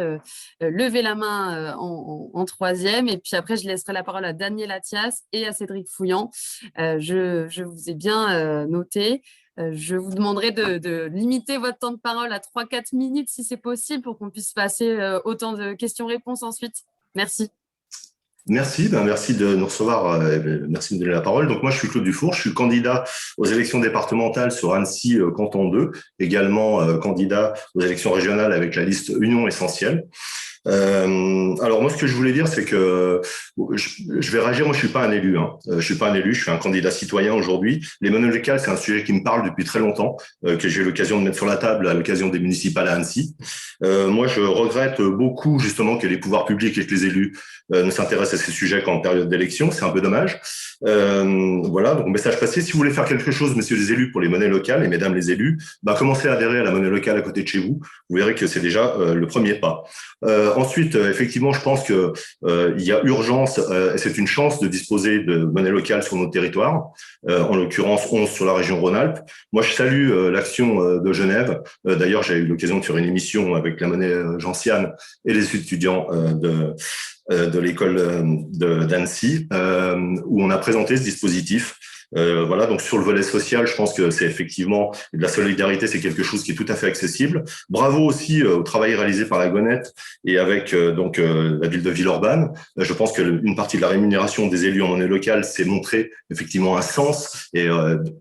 levé la main en troisième, et puis après, je laisserai la parole à Daniel Attias et à Cédric Fouillant. Je vous ai bien noté. Je vous demanderai de limiter votre temps de parole à 3-4 minutes si c'est possible, pour qu'on puisse passer autant de questions-réponses ensuite. Merci. Merci, merci de nous recevoir, merci de me donner la parole. Donc moi, je suis Claude Dufour, je suis candidat aux élections départementales sur Annecy Canton 2, également candidat aux élections régionales avec la liste Union Essentielle. Alors moi, ce que je voulais dire, c'est que je vais réagir. Moi, je suis pas un élu. Je suis pas un élu. Je suis un candidat citoyen aujourd'hui. Les monnaies locales, c'est un sujet qui me parle depuis très longtemps, que j'ai eu l'occasion de mettre sur la table à l'occasion des municipales à Annecy. Moi, je regrette beaucoup justement que les pouvoirs publics et que les élus ne s'intéressent à ces sujets qu'en période d'élection. C'est un peu dommage. Voilà. Donc message passé. Si vous voulez faire quelque chose, messieurs les élus, pour les monnaies locales et mesdames les élus, commencez à adhérer à la monnaie locale à côté de chez vous. Vous verrez que c'est déjà le premier pas. Ensuite, effectivement, je pense que il y a urgence, et c'est une chance de disposer de monnaie locale sur notre territoire, en l'occurrence 11 sur la région Rhône-Alpes. Moi, je salue l'action de Genève. D'ailleurs, j'ai eu l'occasion de faire une émission avec la monnaie gentiane et les étudiants de l'école d'Annecy, où on a présenté ce dispositif. Voilà, donc sur le volet social, je pense que c'est effectivement de la solidarité, c'est quelque chose qui est tout à fait accessible. Bravo aussi au travail réalisé par la Gonette et avec la ville de Villeurbanne. Je pense qu'une partie de la rémunération des élus en monnaie locale, c'est montrer effectivement un sens et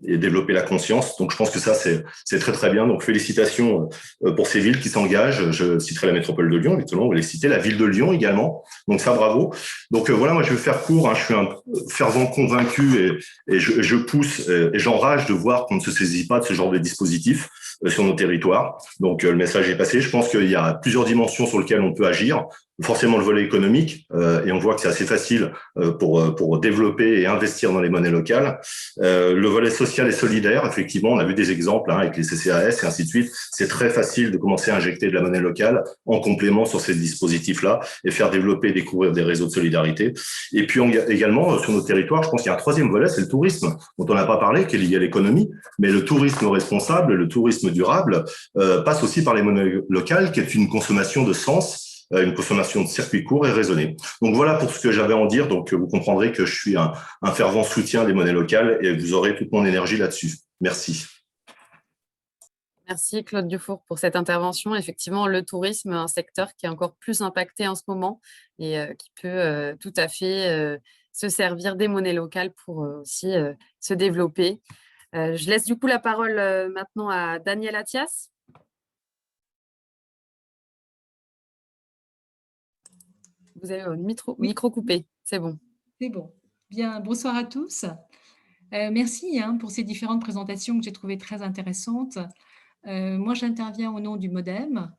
développer la conscience. Donc je pense que ça, c'est très très bien. Donc félicitations pour ces villes qui s'engagent. Je citerai la métropole de Lyon, évidemment, on va les citer, la ville de Lyon également. Donc ça, bravo. Donc voilà, moi je vais faire court. Je suis un fervent convaincu et je pousse et j'enrage de voir qu'on ne se saisit pas de ce genre de dispositif sur nos territoires. Donc le message est passé. Je pense qu'il y a plusieurs dimensions sur lesquelles on peut agir. Forcément le volet économique, et on voit que c'est assez facile pour développer et investir dans les monnaies locales. Le volet social et solidaire, effectivement, on a vu des exemples avec les CCAS et ainsi de suite. C'est très facile de commencer à injecter de la monnaie locale en complément sur ces dispositifs-là et faire développer et découvrir des réseaux de solidarité. Et puis également, sur nos territoires, je pense qu'il y a un troisième volet, c'est le tourisme, dont on n'a pas parlé, qui est lié à l'économie, mais le tourisme responsable, le tourisme durable, passe aussi par les monnaies locales, qui est une consommation de sens, une consommation de circuits courts et raisonnée. Donc voilà pour ce que j'avais à en dire. Donc vous comprendrez que je suis un fervent soutien des monnaies locales et vous aurez toute mon énergie là-dessus. Merci. Merci Claude Dufour pour cette intervention. Effectivement, le tourisme, un secteur qui est encore plus impacté en ce moment et qui peut tout à fait se servir des monnaies locales pour aussi se développer. Je laisse du coup la parole maintenant à Daniel Attias. Vous avez un micro coupé, c'est bon. C'est bon. Bien, bonsoir à tous. Merci pour ces différentes présentations que j'ai trouvées très intéressantes. Moi, j'interviens au nom du MoDem.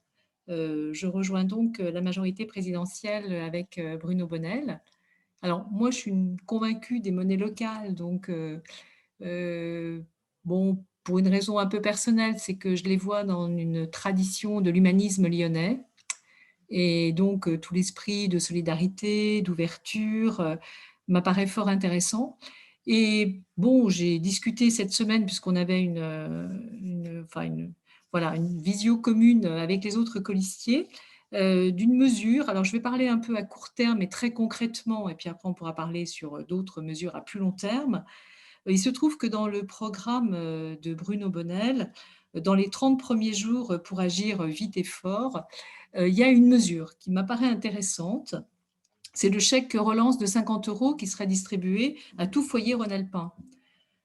Je rejoins donc la majorité présidentielle avec Bruno Bonnell. Alors, moi, je suis une convaincue des monnaies locales. Donc, bon, pour une raison un peu personnelle, c'est que je les vois dans une tradition de l'humanisme lyonnais. Et donc, tout l'esprit de solidarité, d'ouverture m'apparaît fort intéressant. Et bon, j'ai discuté cette semaine, puisqu'on avait voilà, une visio commune avec les autres colistiers, d'une mesure. Alors, je vais parler un peu à court terme et très concrètement, et puis après, on pourra parler sur d'autres mesures à plus long terme. Il se trouve que dans le programme de Bruno Bonnell, dans les 30 premiers jours pour agir vite et fort, il y a une mesure qui m'apparaît intéressante. C'est le chèque relance de 50 € qui serait distribué à tout foyer rhône-alpin.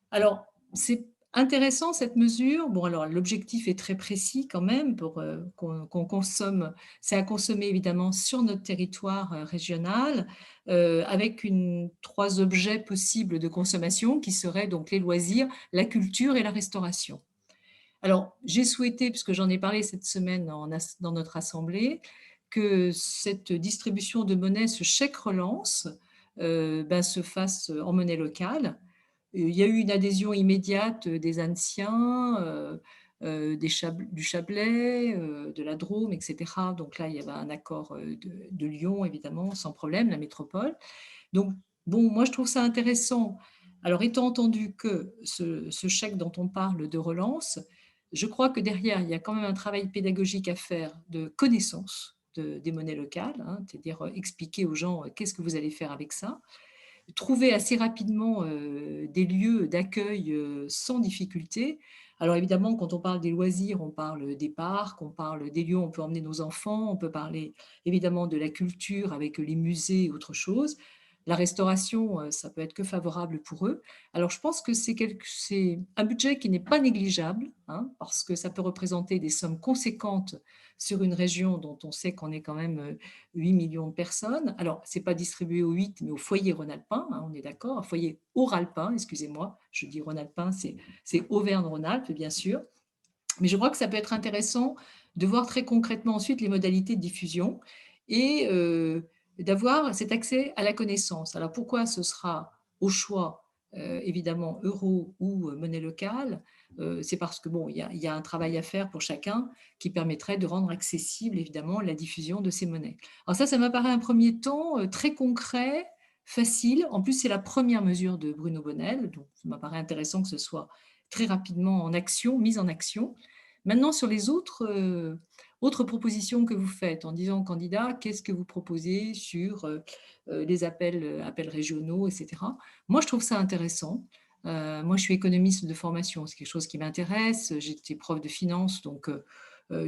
Alors, c'est intéressant cette mesure. Bon, alors l'objectif est très précis quand même pour qu'on consomme. C'est à consommer évidemment sur notre territoire régional avec 3 objets possibles de consommation qui seraient donc les loisirs, la culture et la restauration. Alors, j'ai souhaité, puisque j'en ai parlé cette semaine dans notre assemblée, que cette distribution de monnaie, ce chèque relance, se fasse en monnaie locale. Il y a eu une adhésion immédiate des Annecyens, du Chablais, de la Drôme, etc. Donc là, il y avait un accord de Lyon, évidemment, sans problème, la métropole. Donc, bon, moi, je trouve ça intéressant. Alors, étant entendu que ce chèque dont on parle de relance, je crois que derrière, il y a quand même un travail pédagogique à faire de connaissance des monnaies locales, c'est-à-dire expliquer aux gens qu'est-ce que vous allez faire avec ça, trouver assez rapidement des lieux d'accueil sans difficulté. Alors évidemment, quand on parle des loisirs, on parle des parcs, on parle des lieux où on peut emmener nos enfants, on peut parler évidemment de la culture avec les musées et autre chose. La restauration, ça peut être que favorable pour eux. Alors, je pense que c'est un budget qui n'est pas négligeable, parce que ça peut représenter des sommes conséquentes sur une région dont on sait qu'on est quand même 8 millions de personnes. Alors, ce n'est pas distribué aux 8, mais au foyer rhône-alpin, on est d'accord, un foyer oralpin, excusez-moi, je dis rhône-alpin, c'est Auvergne-Rhône-Alpes, bien sûr. Mais je crois que ça peut être intéressant de voir très concrètement ensuite les modalités de diffusion et d'avoir cet accès à la connaissance. Alors pourquoi ce sera au choix, évidemment, euro ou monnaie locale? C'est parce que bon, il y a un travail à faire pour chacun qui permettrait de rendre accessible, évidemment, la diffusion de ces monnaies. Alors ça m'apparaît un premier temps très concret, facile. En plus, c'est la première mesure de Bruno Bonnell, donc ça m'apparaît intéressant que ce soit très rapidement mise en action. Maintenant, sur les autres propositions que vous faites, en disant au candidat, qu'est-ce que vous proposez sur les appels régionaux, etc. Moi, je trouve ça intéressant. Moi, je suis économiste de formation, c'est quelque chose qui m'intéresse. J'étais prof de finance, donc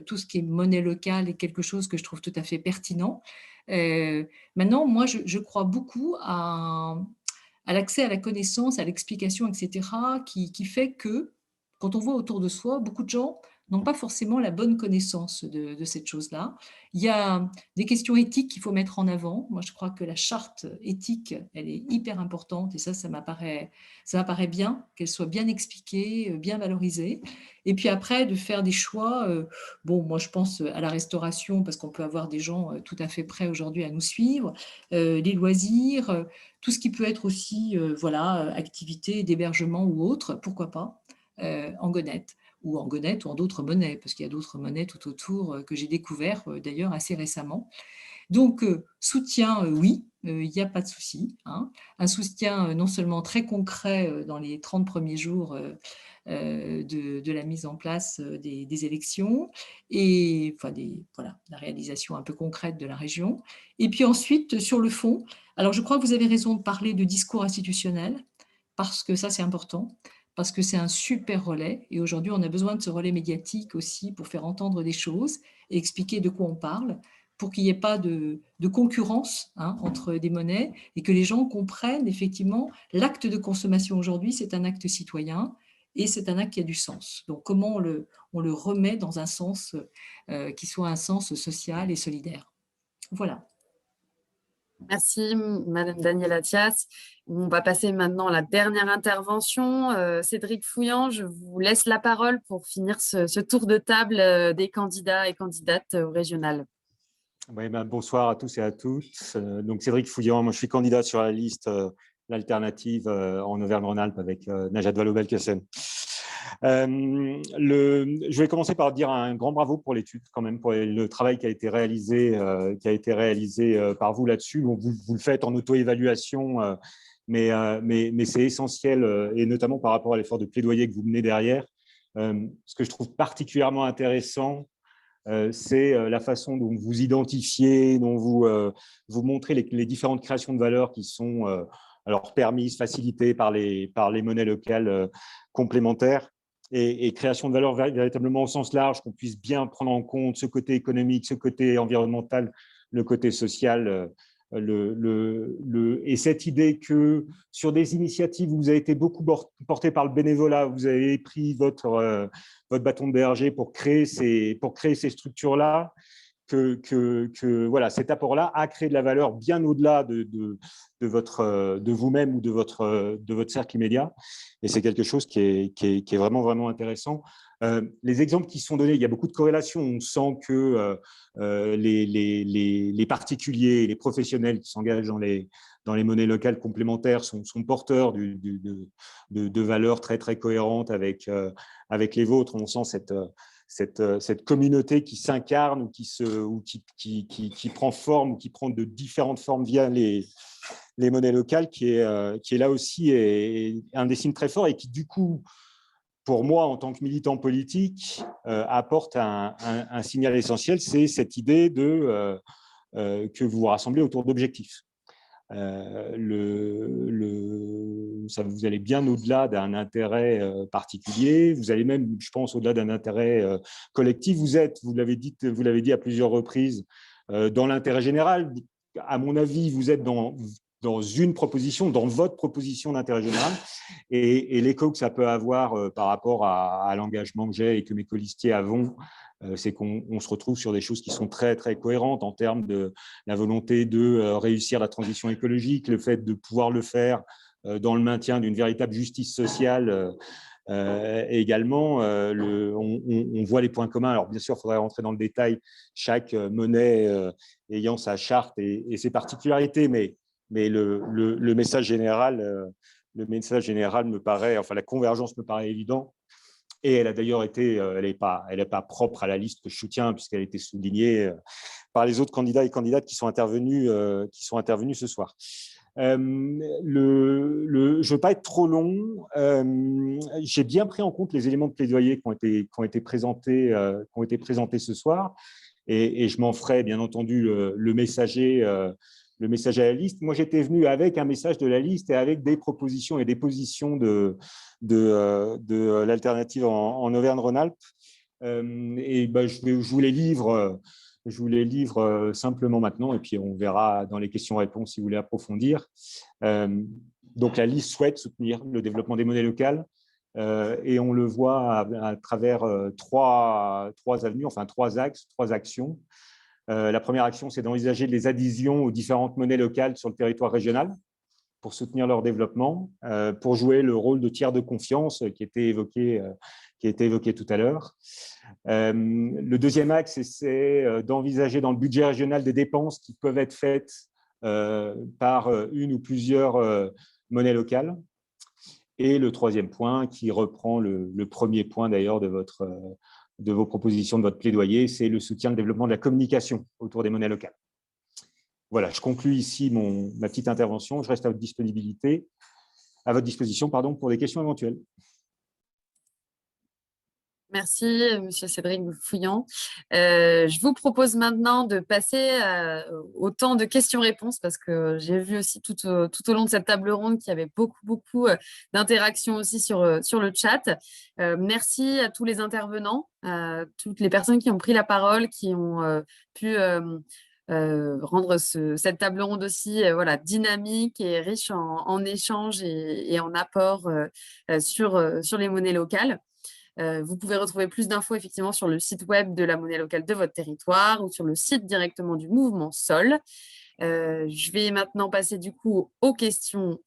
tout ce qui est monnaie locale est quelque chose que je trouve tout à fait pertinent. Maintenant, moi, je crois beaucoup à l'accès à la connaissance, à l'explication, etc., qui fait que, quand on voit autour de soi, beaucoup de gens n'ont pas forcément la bonne connaissance de cette chose-là. Il y a des questions éthiques qu'il faut mettre en avant. Moi, je crois que la charte éthique, elle est hyper importante et ça m'apparaît bien, qu'elle soit bien expliquée, bien valorisée. Et puis après, de faire des choix. Bon, moi, je pense à la restauration parce qu'on peut avoir des gens tout à fait prêts aujourd'hui à nous suivre, les loisirs, tout ce qui peut être aussi, activité d'hébergement ou autre, pourquoi pas, en gonette ou en d'autres monnaies, parce qu'il y a d'autres monnaies tout autour que j'ai découvert d'ailleurs assez récemment. Donc, soutien, oui, il n'y a pas de souci. Un soutien non seulement très concret dans les 30 premiers jours de la mise en place des élections et la réalisation un peu concrète de la région. Et puis ensuite, sur le fond, alors je crois que vous avez raison de parler de discours institutionnel, parce que ça, c'est important, parce que c'est un super relais. Et aujourd'hui, on a besoin de ce relais médiatique aussi pour faire entendre des choses et expliquer de quoi on parle, pour qu'il n'y ait pas de concurrence entre des monnaies et que les gens comprennent effectivement l'acte de consommation aujourd'hui, c'est un acte citoyen et c'est un acte qui a du sens. Donc, comment on le remet dans un sens qui soit un sens social et solidaire. Voilà. Merci, Madame Daniela Attias. On va passer maintenant à la dernière intervention. Cédric Fouillant, je vous laisse la parole pour finir ce tour de table des candidats et candidates au régional. Oui, bonsoir à tous et à toutes. Donc Cédric Fouillant, moi je suis candidat sur la liste l'alternative en Auvergne-Rhône-Alpes avec Najat Vallaud-Belkacem. Je vais commencer par dire un grand bravo pour l'étude, quand même, pour le travail qui a été réalisé par vous là-dessus. Bon, vous le faites en auto-évaluation, mais c'est essentiel, et notamment par rapport à l'effort de plaidoyer que vous menez derrière. Ce que je trouve particulièrement intéressant, c'est la façon dont vous identifiez, dont vous montrez les différentes créations de valeur qui sont alors permises, facilitées par les monnaies locales complémentaires, et création de valeur véritablement au sens large, qu'on puisse bien prendre en compte ce côté économique, ce côté environnemental, le côté social, et cette idée que sur des initiatives où vous avez été beaucoup porté par le bénévolat, vous avez pris votre bâton de berger pour créer ces structures-là, que voilà, cet apport-là a créé de la valeur bien au-delà de vous-même ou de votre cercle immédiat. Et c'est quelque chose qui est vraiment, vraiment intéressant. Les exemples qui sont donnés, il y a beaucoup de corrélations. On sent que les particuliers, les professionnels qui s'engagent dans les monnaies locales complémentaires sont porteurs de valeurs très, très cohérentes avec les vôtres. On sent cette communauté qui s'incarne ou qui prend forme, ou qui prend de différentes formes via les monnaies locales, qui est là aussi un des signes très forts, et qui, du coup, pour moi, en tant que militant politique, apporte un signal essentiel, c'est cette idée que vous vous rassemblez autour d'objectifs. Vous allez bien au-delà d'un intérêt particulier, vous allez même, je pense, au-delà d'un intérêt collectif. Vous l'avez dit à plusieurs reprises, dans l'intérêt général. À mon avis, vous êtes dans votre proposition d'intérêt général, et l'écho que ça peut avoir par rapport à l'engagement que j'ai et que mes colistiers avons, c'est qu'on se retrouve sur des choses qui sont très, très cohérentes en termes de la volonté de réussir la transition écologique, le fait de pouvoir le faire dans le maintien d'une véritable justice sociale. Et également, on voit les points communs. Alors, bien sûr, il faudrait rentrer dans le détail, chaque monnaie ayant sa charte et ses particularités, mais le message général me paraît, enfin, la convergence me paraît évidente. Et elle a d'ailleurs été, elle n'est pas propre à la liste que je soutiens, puisqu'elle a été soulignée par les autres candidats et candidates qui sont intervenus ce soir. Je ne veux pas être trop long. J'ai bien pris en compte les éléments de plaidoyer qui ont été présentés ce soir, et je m'en ferai bien entendu le messager à la liste. Moi, j'étais venu avec un message de la liste et avec des propositions et des positions de l'alternative en Auvergne-Rhône-Alpes. Et je vous les livre. Je vous les livre simplement maintenant, et puis on verra dans les questions-réponses si vous voulez approfondir. Donc, la liste souhaite soutenir le développement des monnaies locales, et on le voit à travers trois avenues, enfin trois axes, trois actions. La première action, c'est d'envisager les adhésions aux différentes monnaies locales sur le territoire régional pour soutenir leur développement, pour jouer le rôle de tiers de confiance qui a été évoqué tout à l'heure. Le deuxième axe, c'est d'envisager dans le budget régional des dépenses qui peuvent être faites par une ou plusieurs monnaies locales. Et le troisième point, qui reprend le premier point d'ailleurs de vos propositions, de votre plaidoyer, c'est le soutien au développement de la communication autour des monnaies locales. Voilà, je conclus ici ma petite intervention. Je reste à votre disposition pour des questions éventuelles. Merci, Monsieur Cédric Fouillant. Je vous propose maintenant de passer au temps de questions-réponses, parce que j'ai vu aussi tout au long de cette table ronde qu'il y avait beaucoup d'interactions aussi sur le chat. Merci à tous les intervenants, à toutes les personnes qui ont pris la parole, qui ont pu rendre cette table ronde aussi dynamique et riche en échanges et en apports sur les monnaies locales. Vous pouvez retrouver plus d'infos effectivement sur le site web de la monnaie locale de votre territoire ou sur le site directement du mouvement Sol. Je vais maintenant passer du coup aux questions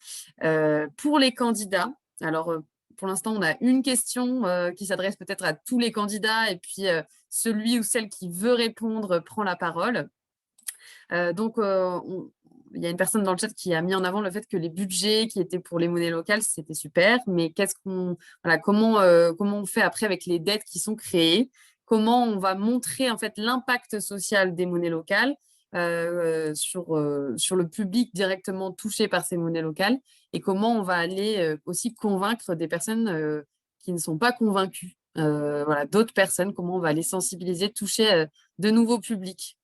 pour les candidats. Alors, pour l'instant, on a une question qui s'adresse peut-être à tous les candidats et puis celui ou celle qui veut répondre prend la parole. Donc, il y a une personne dans le chat qui a mis en avant le fait que les budgets qui étaient pour les monnaies locales, c'était super, mais comment on fait après avec les dettes qui sont créées? Comment on va montrer en fait l'impact social des monnaies locales sur le public directement touché par ces monnaies locales et comment on va aller aussi convaincre des personnes qui ne sont pas convaincues, voilà, d'autres personnes, comment on va les sensibiliser, toucher de nouveaux publics.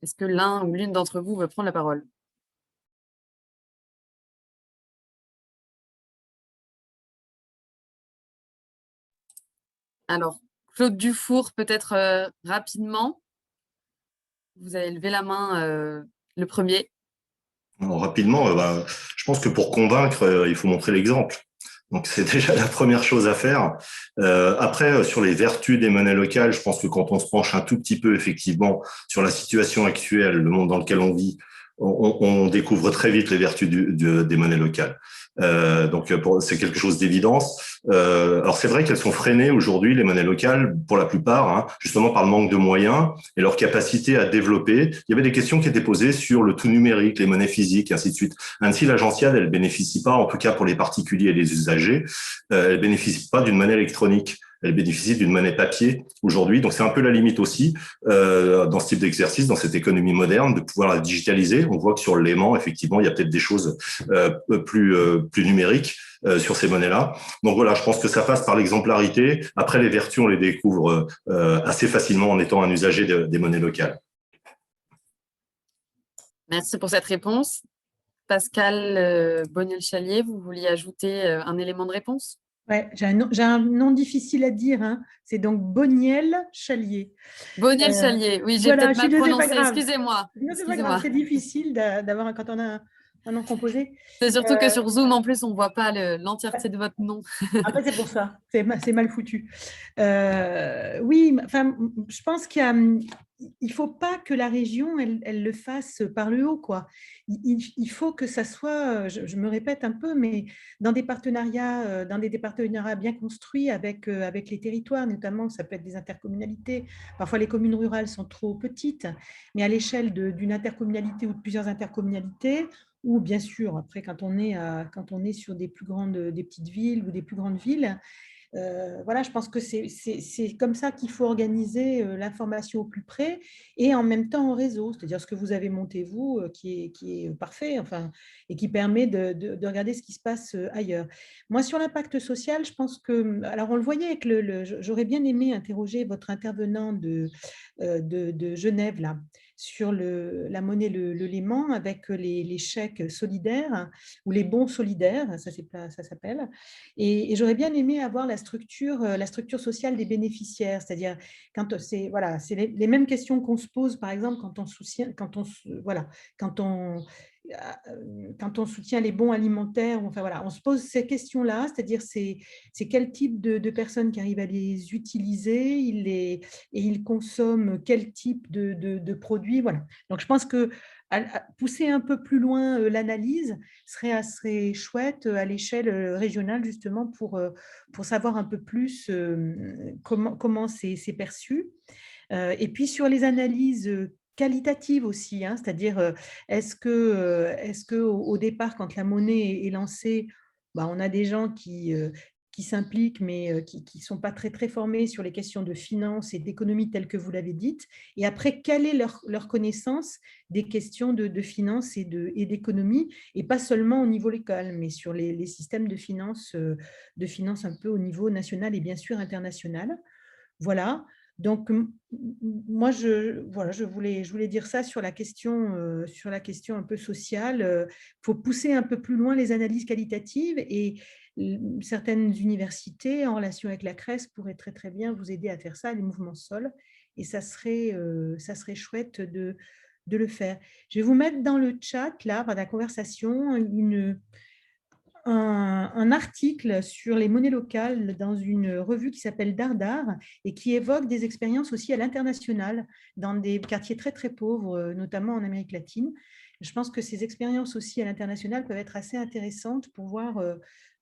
Est-ce que l'un ou l'une d'entre vous veut prendre la parole? Alors, Claude Dufour, peut-être rapidement. Vous avez levé la main le premier. Alors, rapidement, je pense que pour convaincre, il faut montrer l'exemple. Donc, c'est déjà la première chose à faire. Après, sur les vertus des monnaies locales, je pense que quand on se penche un tout petit peu, effectivement, sur la situation actuelle, le monde dans lequel on vit, on découvre très vite les vertus des monnaies locales. Donc, c'est quelque chose d'évidence. Alors, c'est vrai qu'elles sont freinées aujourd'hui, les monnaies locales, pour la plupart, hein, justement par le manque de moyens et leur capacité à développer. Il y avait des questions qui étaient posées sur le tout numérique, les monnaies physiques, et ainsi de suite. Ainsi, l'agentiade, elle bénéficie pas, en tout cas pour les particuliers et les usagers, elle bénéficie pas d'une monnaie électronique. Elle bénéficie d'une monnaie papier aujourd'hui. Donc, c'est un peu la limite aussi dans ce type d'exercice, dans cette économie moderne, de pouvoir la digitaliser. On voit que sur l'aimant, effectivement, il y a peut-être des choses plus numériques sur ces monnaies-là. Donc, voilà, je pense que ça passe par l'exemplarité. Après, les vertus, on les découvre assez facilement en étant un usager des monnaies locales. Merci pour cette réponse. Pascal Boniel-Chalier, vous vouliez ajouter un élément de réponse? Ouais, j'ai un nom difficile à dire, hein. C'est donc Boniel-Chalier. Boniel-Chalier, oui, j'ai Voilà, peut-être mal c'est pas prononcé, grave. excusez-moi. Non, c'est pas grave, c'est difficile d'avoir quand on a un nom composé. C'est surtout que sur Zoom, en plus, on ne voit pas l'entièreté de votre nom. Après, c'est pour ça, c'est mal foutu. Oui, enfin, je pense qu'il ne faut pas que la région, elle le fasse par le haut, quoi. Il faut que ça soit, je me répète un peu, mais dans des partenariats bien construits avec les territoires, notamment, ça peut être des intercommunalités. Parfois, les communes rurales sont trop petites, mais à l'échelle d'une intercommunalité ou de plusieurs intercommunalités, ou bien sûr, après, quand on est sur des petites villes ou des plus grandes villes, voilà, je pense que c'est comme ça qu'il faut organiser l'information au plus près et en même temps en réseau, c'est-à-dire ce que vous avez monté, vous, qui est parfait, enfin, et qui permet de regarder ce qui se passe ailleurs. Moi, sur l'impact social, je pense que, alors on le voyait avec j'aurais bien aimé interroger votre intervenant de Genève, là, sur la monnaie, le Léman, avec les chèques solidaires ou les bons solidaires, ça s'appelle. Et j'aurais bien aimé avoir la structure sociale des bénéficiaires, c'est-à-dire quand c'est les mêmes questions qu'on se pose, par exemple, quand on soutient les bons alimentaires, enfin voilà, on se pose ces questions-là, c'est-à-dire c'est quel type de personnes qui arrivent à les utiliser, et ils consomment quel type de produits, voilà. Donc je pense que pousser un peu plus loin l'analyse serait assez chouette à l'échelle régionale, justement, pour savoir un peu plus comment c'est perçu. Et puis sur les analyses qualitatives aussi, hein, c'est-à-dire est-ce que au départ, quand la monnaie est lancée, on a des gens qui s'impliquent, mais qui ne sont pas très, très formés sur les questions de finance et d'économie telles que vous l'avez dites. Et après, quelle est leur connaissance des questions de finance et d'économie, et pas seulement au niveau local, mais sur les systèmes de finance un peu au niveau national et bien sûr international. Voilà. Donc, moi, je voulais dire ça sur la question un peu sociale. Il faut pousser un peu plus loin les analyses qualitatives, et certaines universités, en relation avec la CRES, pourraient très, très bien vous aider à faire ça, les mouvements sol, et ça serait chouette de le faire. Je vais vous mettre dans le chat, là, dans la conversation, un article sur les monnaies locales dans une revue qui s'appelle Dardar et qui évoque des expériences aussi à l'international dans des quartiers très très pauvres, notamment en Amérique latine. Je pense que ces expériences aussi à l'international peuvent être assez intéressantes pour voir,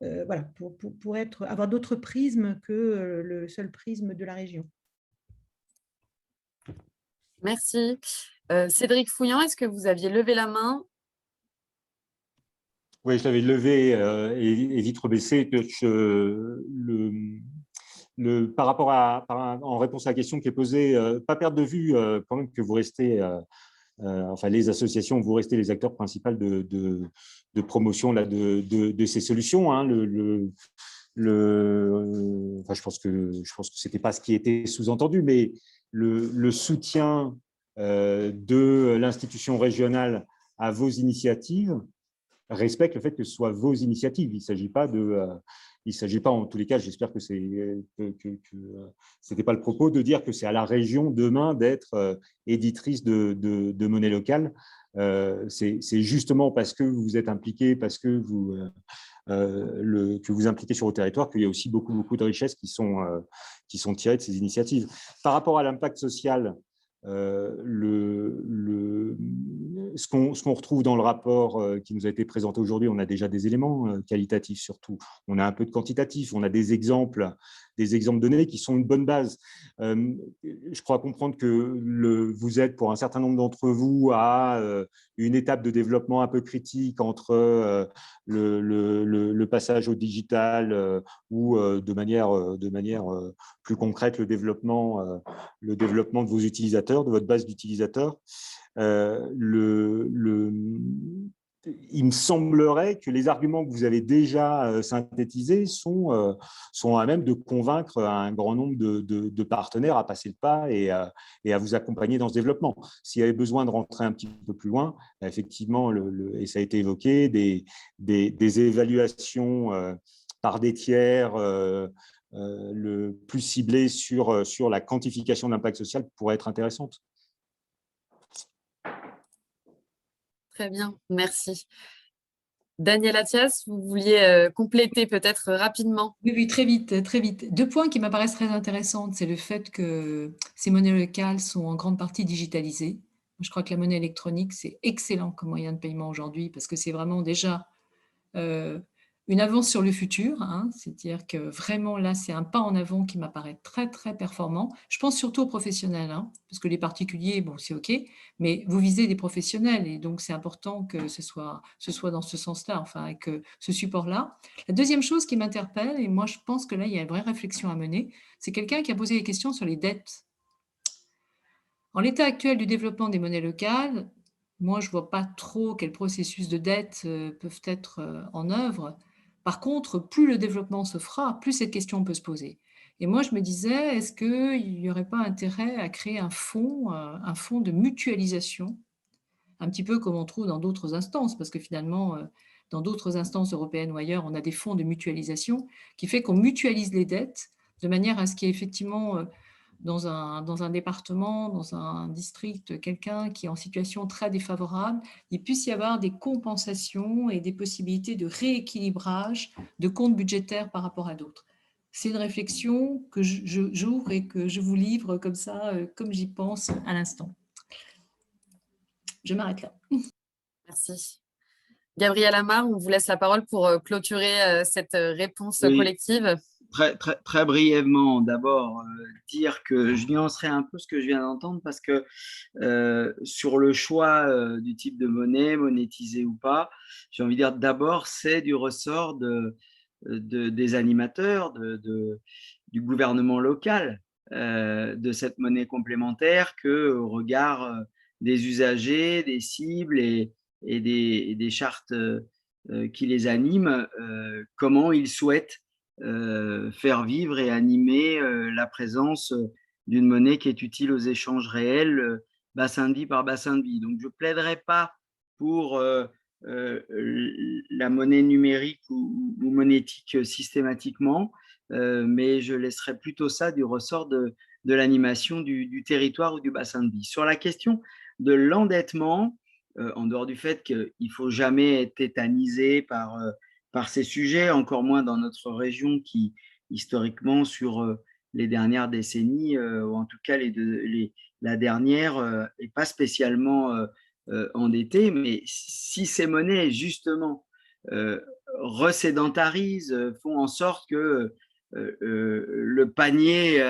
voilà, pour avoir d'autres prismes que le seul prisme de la région. Merci. Cédric Fouillant, est-ce que vous aviez levé la main? Oui, je l'avais levé et vite rebaissé. Par rapport en réponse à la question qui est posée, pas perdre de vue quand même que vous restez, enfin les associations, vous restez les acteurs principaux de promotion là, de ces solutions. Hein. Enfin, je pense que ce n'était pas ce qui était sous-entendu, mais le soutien de l'institution régionale à vos initiatives respecte le fait que ce soit vos initiatives. Il ne s'agit pas en tous les cas, j'espère que ce n'était pas le propos, de dire que c'est à la région demain d'être éditrice de monnaie locale. C'est justement parce que vous êtes impliqué, parce que vous impliquez sur vos territoires qu'il y a aussi beaucoup de richesses qui sont tirées de ces initiatives. Par rapport à l'impact social, ce qu'on retrouve dans le rapport qui nous a été présenté aujourd'hui, on a déjà des éléments qualitatifs surtout, on a un peu de quantitatif, on a des exemples donnés qui sont une bonne base. Je crois comprendre que vous êtes, pour un certain nombre d'entre vous, à une étape de développement un peu critique entre le passage au digital ou de manière plus concrète le développement de vos utilisateurs, de votre base d'utilisateurs. Il me semblerait que les arguments que vous avez déjà synthétisés sont à même de convaincre un grand nombre de partenaires à passer le pas et à vous accompagner dans ce développement. S'il y avait besoin de rentrer un petit peu plus loin, effectivement, et ça a été évoqué, des évaluations par des tiers le plus ciblées sur la quantification de l'impact social pourraient être intéressantes. Très bien, merci. Daniel Attias, vous vouliez compléter peut-être rapidement? Oui, très vite, très vite. 2 points qui m'apparaissent très intéressants, c'est le fait que ces monnaies locales sont en grande partie digitalisées. Je crois que la monnaie électronique, c'est excellent comme moyen de paiement aujourd'hui parce que c'est vraiment déjà une avance sur le futur, hein, c'est-à-dire que vraiment là, c'est un pas en avant qui m'apparaît très, très performant. Je pense surtout aux professionnels, hein, parce que les particuliers, bon, c'est OK, mais vous visez des professionnels et donc c'est important que ce soit dans ce sens-là, enfin, avec ce support-là. La deuxième chose qui m'interpelle, et moi je pense que là, il y a une vraie réflexion à mener, c'est quelqu'un qui a posé des questions sur les dettes. En l'état actuel du développement des monnaies locales, moi, je ne vois pas trop quels processus de dette peuvent être en œuvre. Par contre, plus le développement se fera, plus cette question peut se poser. Et moi, je me disais, est-ce qu'il n'y aurait pas intérêt à créer un fonds de mutualisation, un petit peu comme on trouve dans d'autres instances, parce que finalement, dans d'autres instances européennes ou ailleurs, on a des fonds de mutualisation qui fait qu'on mutualise les dettes de manière à ce qu'il y ait effectivement dans un département, dans un district, quelqu'un qui est en situation très défavorable, il puisse y avoir des compensations et des possibilités de rééquilibrage de comptes budgétaires par rapport à d'autres. C'est une réflexion que j'ouvre et que je vous livre comme ça, comme j'y pense à l'instant. Je m'arrête là. Merci. Gabriel Amar, on vous laisse la parole pour clôturer cette réponse collective. Très brièvement, d'abord, dire que je nuancerai un peu ce que je viens d'entendre parce que sur le choix du type de monnaie, monétisée ou pas, j'ai envie de dire d'abord, c'est du ressort des animateurs, du gouvernement local, de cette monnaie complémentaire au regard des usagers, des cibles et des chartes qui les animent, comment ils souhaitent faire vivre et animer la présence d'une monnaie qui est utile aux échanges réels, bassin de vie par bassin de vie. Donc, je ne plaiderai pas pour la monnaie numérique ou monétique systématiquement, mais je laisserai plutôt ça du ressort de l'animation du territoire ou du bassin de vie. Sur la question de l'endettement, en dehors du fait qu'il ne faut jamais être tétanisé par par ces sujets, encore moins dans notre région qui, historiquement, sur les dernières décennies, ou en tout cas la dernière, n'est pas spécialement endettée. Mais si ces monnaies, justement, resédentarisent, font en sorte que le panier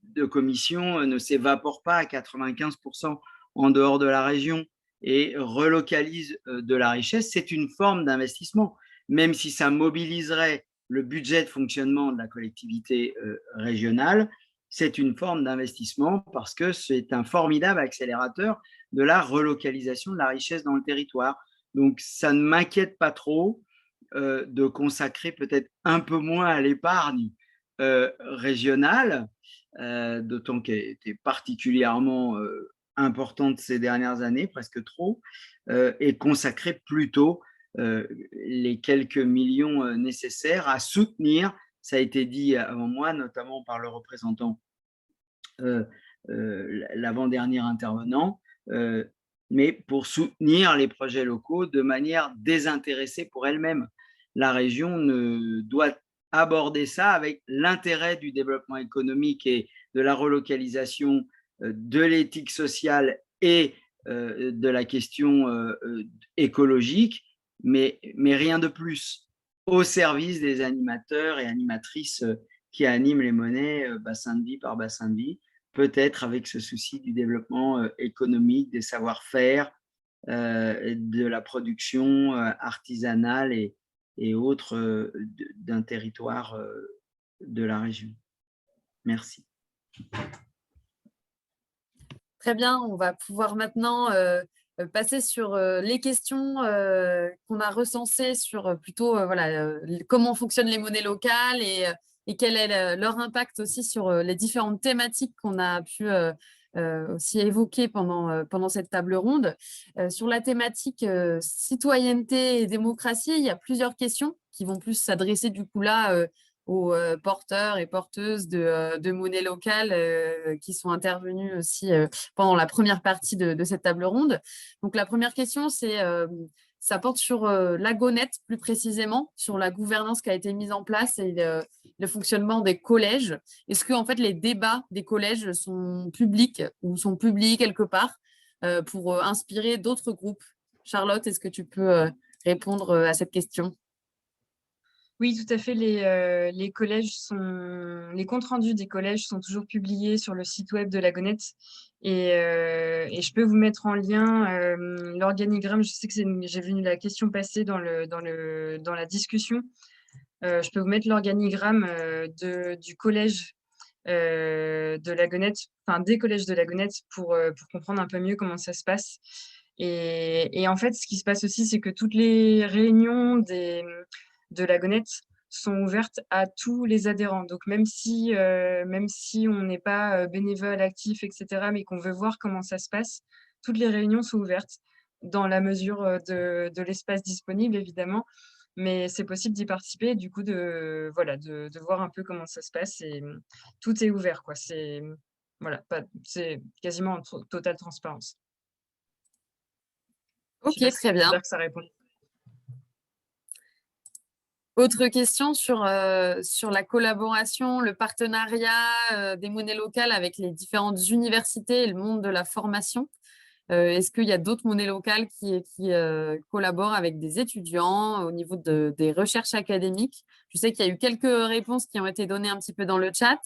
de commission ne s'évapore pas à 95% en dehors de la région et relocalise de la richesse, c'est une forme d'investissement, même si ça mobiliserait le budget de fonctionnement de la collectivité régionale, c'est une forme d'investissement parce que c'est un formidable accélérateur de la relocalisation de la richesse dans le territoire. Donc, ça ne m'inquiète pas trop de consacrer peut-être un peu moins à l'épargne régionale, d'autant qu'elle était particulièrement importante ces dernières années, presque trop, et consacrer plutôt les quelques millions nécessaires à soutenir, ça a été dit avant moi, notamment par le représentant, l'avant-dernier intervenant, mais pour soutenir les projets locaux de manière désintéressée pour elle-même. La région ne doit aborder ça avec l'intérêt du développement économique et de la relocalisation, de l'éthique sociale et de la question écologique, mais rien de plus, au service des animateurs et animatrices qui animent les monnaies bassin de vie par bassin de vie, peut-être avec ce souci du développement économique, des savoir-faire, de la production artisanale et autres d'un territoire de la région. Merci. Très bien, on va pouvoir maintenant passer sur les questions qu'on a recensées sur plutôt comment fonctionnent les monnaies locales et quel est leur impact aussi sur les différentes thématiques qu'on a pu aussi évoquer pendant cette table ronde. Sur la thématique citoyenneté et démocratie, il y a plusieurs questions qui vont plus s'adresser du coup là aux porteurs et porteuses de monnaie locale qui sont intervenus aussi pendant la première partie de cette table ronde. Donc la première question, ça porte sur l'Agonet, plus précisément, sur la gouvernance qui a été mise en place et le fonctionnement des collèges. Est-ce que en fait, les débats des collèges sont publics ou sont publiés quelque part pour inspirer d'autres groupes? Charlotte, est-ce que tu peux répondre à cette question? Oui, tout à fait. Les comptes rendus des collèges sont toujours publiés sur le site web de l'Agonet. Et je peux vous mettre en lien l'organigramme. Je sais que j'ai vu la question passer dans la discussion. Je peux vous mettre l'organigramme du collège de l'Agonet, enfin des collèges de l'Agonet pour comprendre un peu mieux comment ça se passe. Et en fait, ce qui se passe aussi, c'est que toutes les réunions de l'Agonet sont ouvertes à tous les adhérents. Donc, même si on n'est pas bénévole, actif, etc., mais qu'on veut voir comment ça se passe, toutes les réunions sont ouvertes dans la mesure de l'espace disponible, évidemment. Mais c'est possible d'y participer, du coup, de voir un peu comment ça se passe. Et tout est ouvert, quoi. C'est quasiment en totale transparence. Ok, très bien. J'espère que ça répond. Autre question sur la collaboration, le partenariat des monnaies locales avec les différentes universités et le monde de la formation. Est-ce qu'il y a d'autres monnaies locales qui collaborent avec des étudiants au niveau des recherches académiques? Je sais qu'il y a eu quelques réponses qui ont été données un petit peu dans le chat.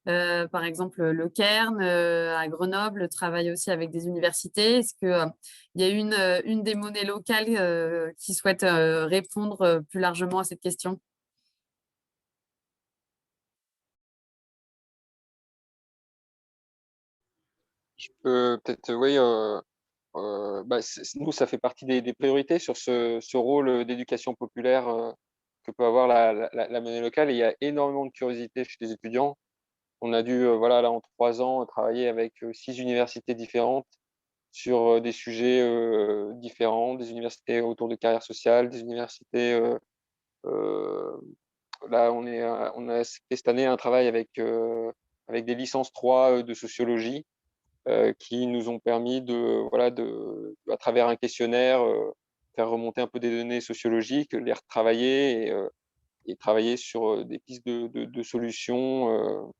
Par exemple, le Cairn à Grenoble travaille aussi avec des universités. Est-ce qu'il y a une des monnaies locales qui souhaite répondre plus largement à cette question? Je peux peut-être, oui, nous, ça fait partie des priorités sur ce rôle d'éducation populaire que peut avoir la monnaie locale. Et il y a énormément de curiosité chez les étudiants. On a dû, là, en 3 ans, travailler avec 6 universités différentes sur des sujets différents, des universités autour de carrière sociale, des universités. Là, on a fait cette année un travail avec des licences 3 de sociologie qui nous ont permis à travers un questionnaire, faire remonter un peu des données sociologiques, les retravailler et travailler sur des pistes de solutions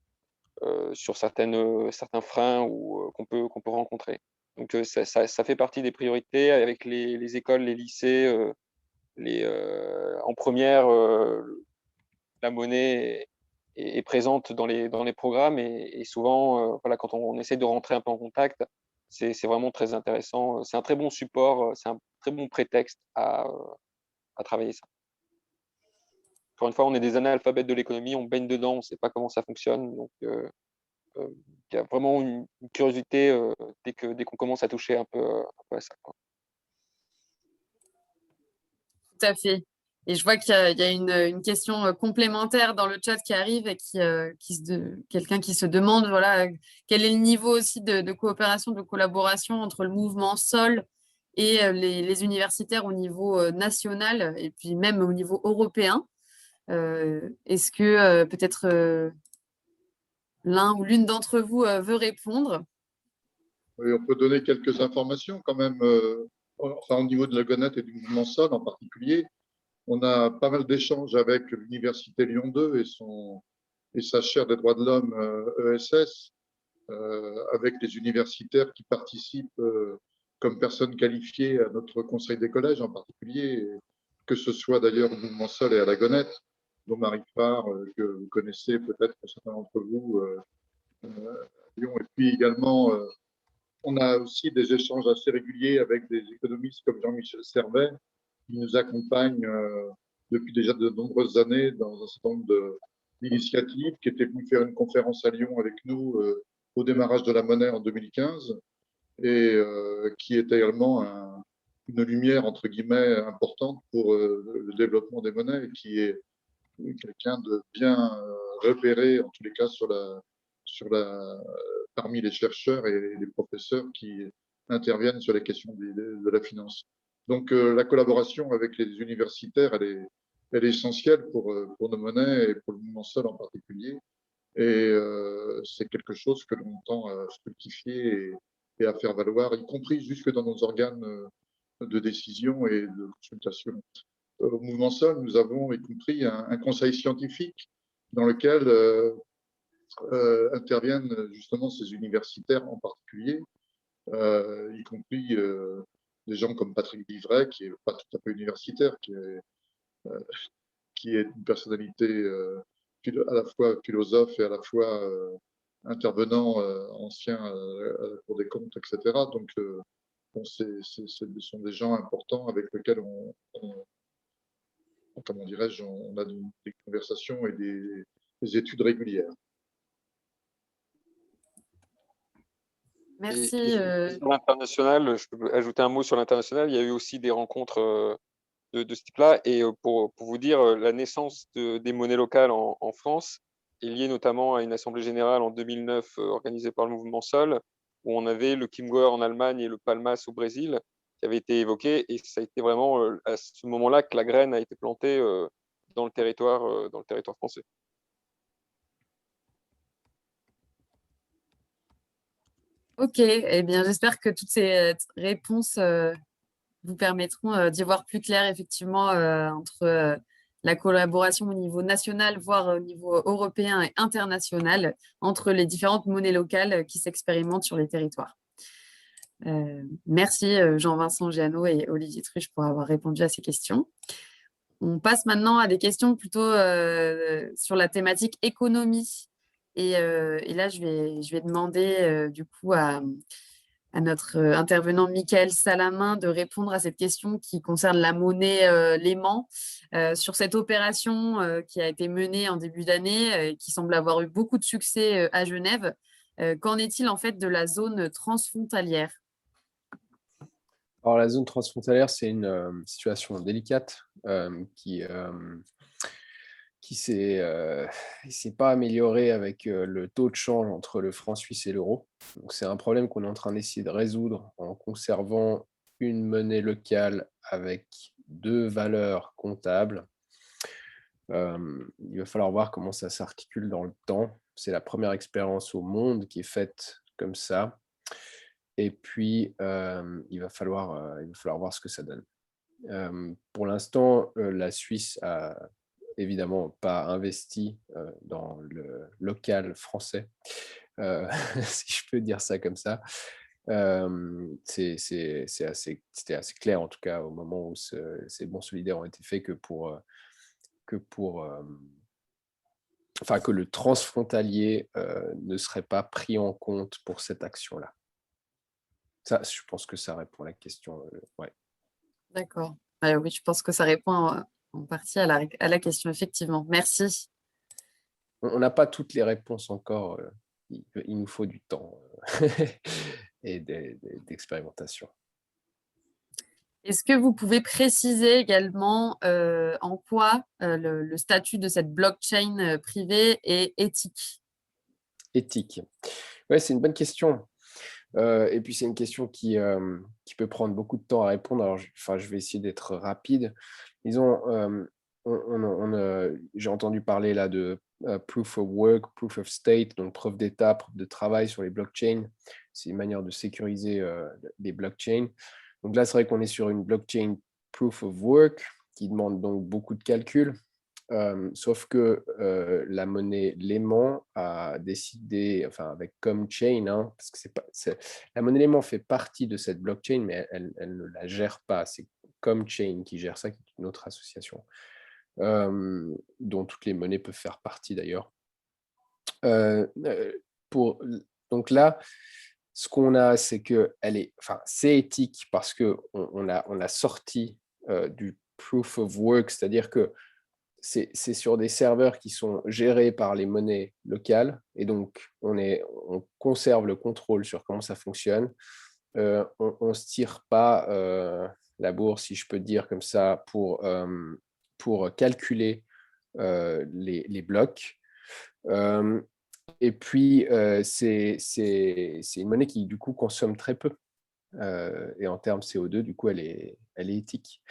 sur certains freins qu'on peut rencontrer. Donc, ça fait partie des priorités avec les écoles, les lycées. En première, la monnaie est présente dans les programmes et souvent, voilà, quand on essaie de rentrer un peu en contact, c'est vraiment très intéressant. C'est un très bon support, c'est un très bon prétexte à travailler ça. Encore une fois, on est des analphabètes de l'économie, on baigne dedans, on ne sait pas comment ça fonctionne. Donc, il y a vraiment une curiosité dès qu'on commence à toucher un peu à ça, quoi. Tout à fait. Et je vois qu'il y a une question complémentaire dans le chat qui arrive et quelqu'un qui se demande voilà, quel est le niveau aussi de coopération, de collaboration entre le mouvement Sol et les universitaires au niveau national et puis même au niveau européen. Est-ce que peut-être l'un ou l'une d'entre vous veut répondre? Oui, on peut donner quelques informations quand même, enfin, au niveau de la Gonette et du mouvement Sol en particulier. On a pas mal d'échanges avec l'Université Lyon 2 et sa chaire des droits de l'homme ESS, avec les universitaires qui participent comme personnes qualifiées à notre conseil des collèges en particulier, que ce soit d'ailleurs au mouvement Sol et à la Gonette, dont Marie Farr, que vous connaissez peut-être certains d'entre vous à Lyon, et puis également on a aussi des échanges assez réguliers avec des économistes comme Jean-Michel Servet, qui nous accompagne depuis déjà de nombreuses années dans un certain nombre d'initiatives, qui était venu faire une conférence à Lyon avec nous au démarrage de la monnaie en 2015, et qui est également une lumière, entre guillemets, importante pour le développement des monnaies, et qui est quelqu'un de bien repéré, en tous les cas, parmi les chercheurs et les professeurs qui interviennent sur les questions de la finance. Donc, la collaboration avec les universitaires, elle est essentielle pour nos monnaies et pour le mouvement Sol en particulier. Et c'est quelque chose que l'on tend à fructifier et à faire valoir, y compris jusque dans nos organes de décision et de consultation. Au mouvement Sol, nous avons y compris un conseil scientifique dans lequel interviennent justement ces universitaires en particulier, y compris des gens comme Patrick Vivray, qui n'est pas tout à fait universitaire, qui est une personnalité à la fois philosophe et à la fois intervenant ancien à la Cour des comptes, etc. Donc, bon, ce sont des gens importants avec lesquels comment dirais-je, on a des conversations et des études régulières. Merci. Et sur l'international, je peux ajouter un mot sur l'international. Il y a eu aussi des rencontres de ce type-là. Et pour vous dire, la naissance des monnaies locales en France est liée notamment à une assemblée générale en 2009 organisée par le mouvement Sol, où on avait le Kimgor en Allemagne et le Palmas au Brésil qui avaient été évoqués. Et ça a été vraiment à ce moment-là que la graine a été plantée dans le territoire français. Ok, eh bien, j'espère que toutes ces réponses vous permettront d'y voir plus clair, effectivement, entre la collaboration au niveau national, voire au niveau européen et international, entre les différentes monnaies locales qui s'expérimentent sur les territoires. Merci Jean-Vincent Giano et Olivier Truche pour avoir répondu à ces questions. On passe maintenant à des questions plutôt sur la thématique économie. Et là, je vais demander du coup à notre intervenant Michael Salamin de répondre à cette question qui concerne la monnaie Léman sur cette opération qui a été menée en début d'année et qui semble avoir eu beaucoup de succès à Genève. Qu'en est-il en fait de la zone transfrontalière? Alors, la zone transfrontalière, c'est une situation délicate qui s'est pas améliorée avec le taux de change entre le franc suisse et l'euro. Donc, c'est un problème qu'on est en train d'essayer de résoudre en conservant une monnaie locale avec deux valeurs comptables. Il va falloir voir comment ça s'articule dans le temps. C'est la première expérience au monde qui est faite comme ça. Et puis, il va falloir voir ce que ça donne. Pour l'instant, la Suisse a évidemment pas investi dans le local français, si je peux dire ça comme ça. C'était assez clair, en tout cas, au moment où ces bons solidaires ont été faits, que le transfrontalier ne serait pas pris en compte pour cette action-là. Ça, je pense que ça répond à la question. Ouais. D'accord. Oui, je pense que ça répond en partie à la question, effectivement. Merci. On n'a pas toutes les réponses encore. Il nous faut du temps et d'expérimentation. Est-ce que vous pouvez préciser également en quoi le statut de cette blockchain privée est éthique? Éthique. Ouais, c'est une bonne question. Et puis, c'est une question qui peut prendre beaucoup de temps à répondre. Alors, je vais essayer d'être rapide. Disons, j'ai entendu parler là de proof of work, proof of state, donc preuve d'état, preuve de travail sur les blockchains. C'est une manière de sécuriser les blockchains. Donc là, c'est vrai qu'on est sur une blockchain proof of work qui demande donc beaucoup de calculs. Sauf que la monnaie Lehman a décidé, enfin avec ComChain, parce que la monnaie Lehman fait partie de cette blockchain, mais elle ne la gère pas. C'est ComChain qui gère ça, qui est une autre association, dont toutes les monnaies peuvent faire partie d'ailleurs. Donc là, ce qu'on a, c'est que c'est éthique parce qu'on a sorti du proof of work, c'est-à-dire que c'est sur des serveurs qui sont gérés par les monnaies locales, et donc on conserve le contrôle sur comment ça fonctionne. On ne se tire pas la bourre, si je peux dire comme ça, pour calculer les blocs. Et puis, c'est une monnaie qui, du coup, consomme très peu. Et en termes CO2, du coup, elle est éthique.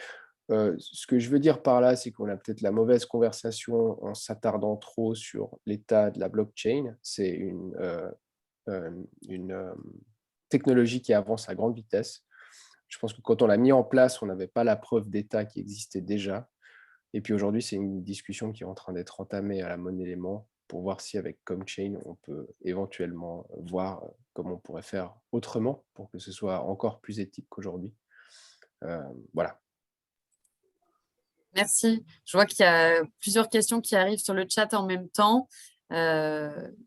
Ce que je veux dire par là, c'est qu'on a peut-être la mauvaise conversation en s'attardant trop sur l'état de la blockchain. C'est une technologie qui avance à grande vitesse. Je pense que quand on l'a mis en place, on n'avait pas la preuve d'état qui existait déjà. Et puis aujourd'hui, c'est une discussion qui est en train d'être entamée à la monnaie Lehman pour voir si avec ComChain, on peut éventuellement voir comment on pourrait faire autrement pour que ce soit encore plus éthique qu'aujourd'hui. Voilà. Merci. Je vois qu'il y a plusieurs questions qui arrivent sur le chat en même temps.